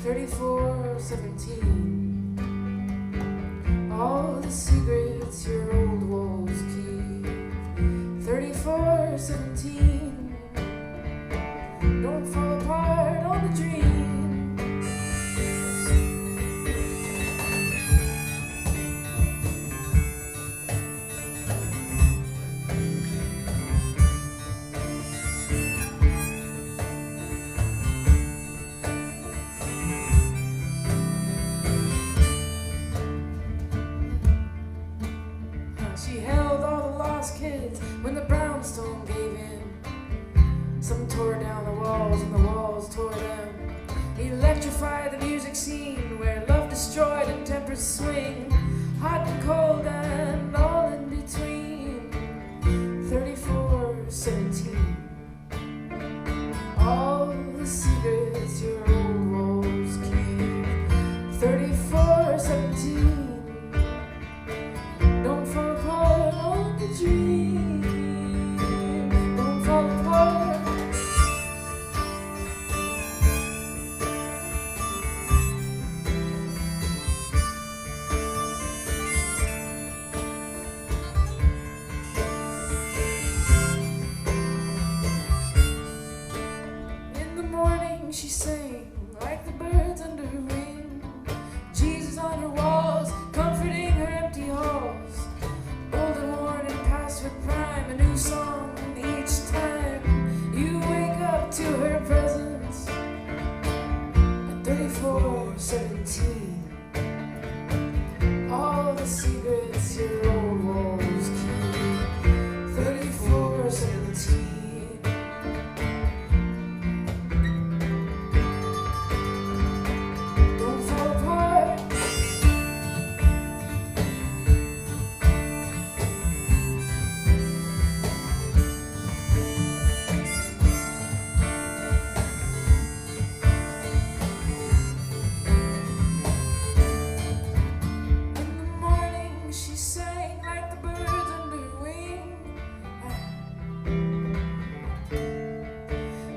34-17. All the secrets your old walls keep. 34-17. Don't fall apart on the dream. She held all the lost kids when the brownstone gave in. Some tore down the walls and the walls tore them. Electrified the music scene where love destroyed and tempers swing. Hot and cold and all in between. 34-17. All the secrets your old walls keep. 34-17. Don't fall apart on the dream. Don't fall apart. In the morning she sang like the birds under her wing. Jesus on her walls, comforting her empty halls. Old and worn and past her prime, a new song each time you wake up to her presence. At 34-17, all the secrets your old walls keep. 34-17. Don't fall apart. In the morning she sang like the birds under her wing.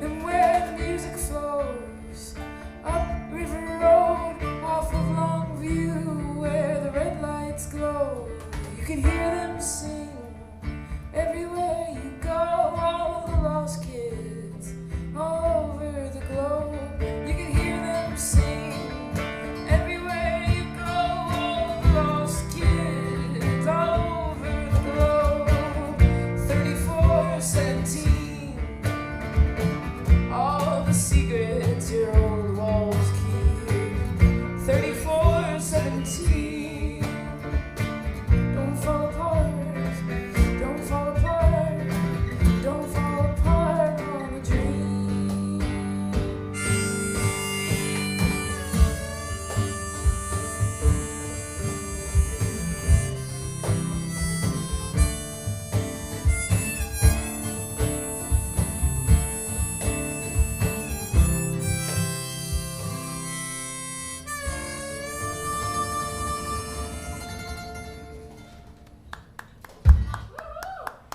And where the music flows up River Road, off of Longview, where the red lights glow, you can hear them sing everywhere you go. All the lost kids all over the globe, you can hear them sing everywhere you go. All the lost kids all over the globe. 34-17. All the secrets your old walls keep. 34-17. Don't fall apart. Don't fall apart. Don't fall apart on the dream.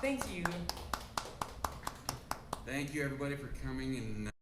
Thank you. Thank you, everybody, for coming and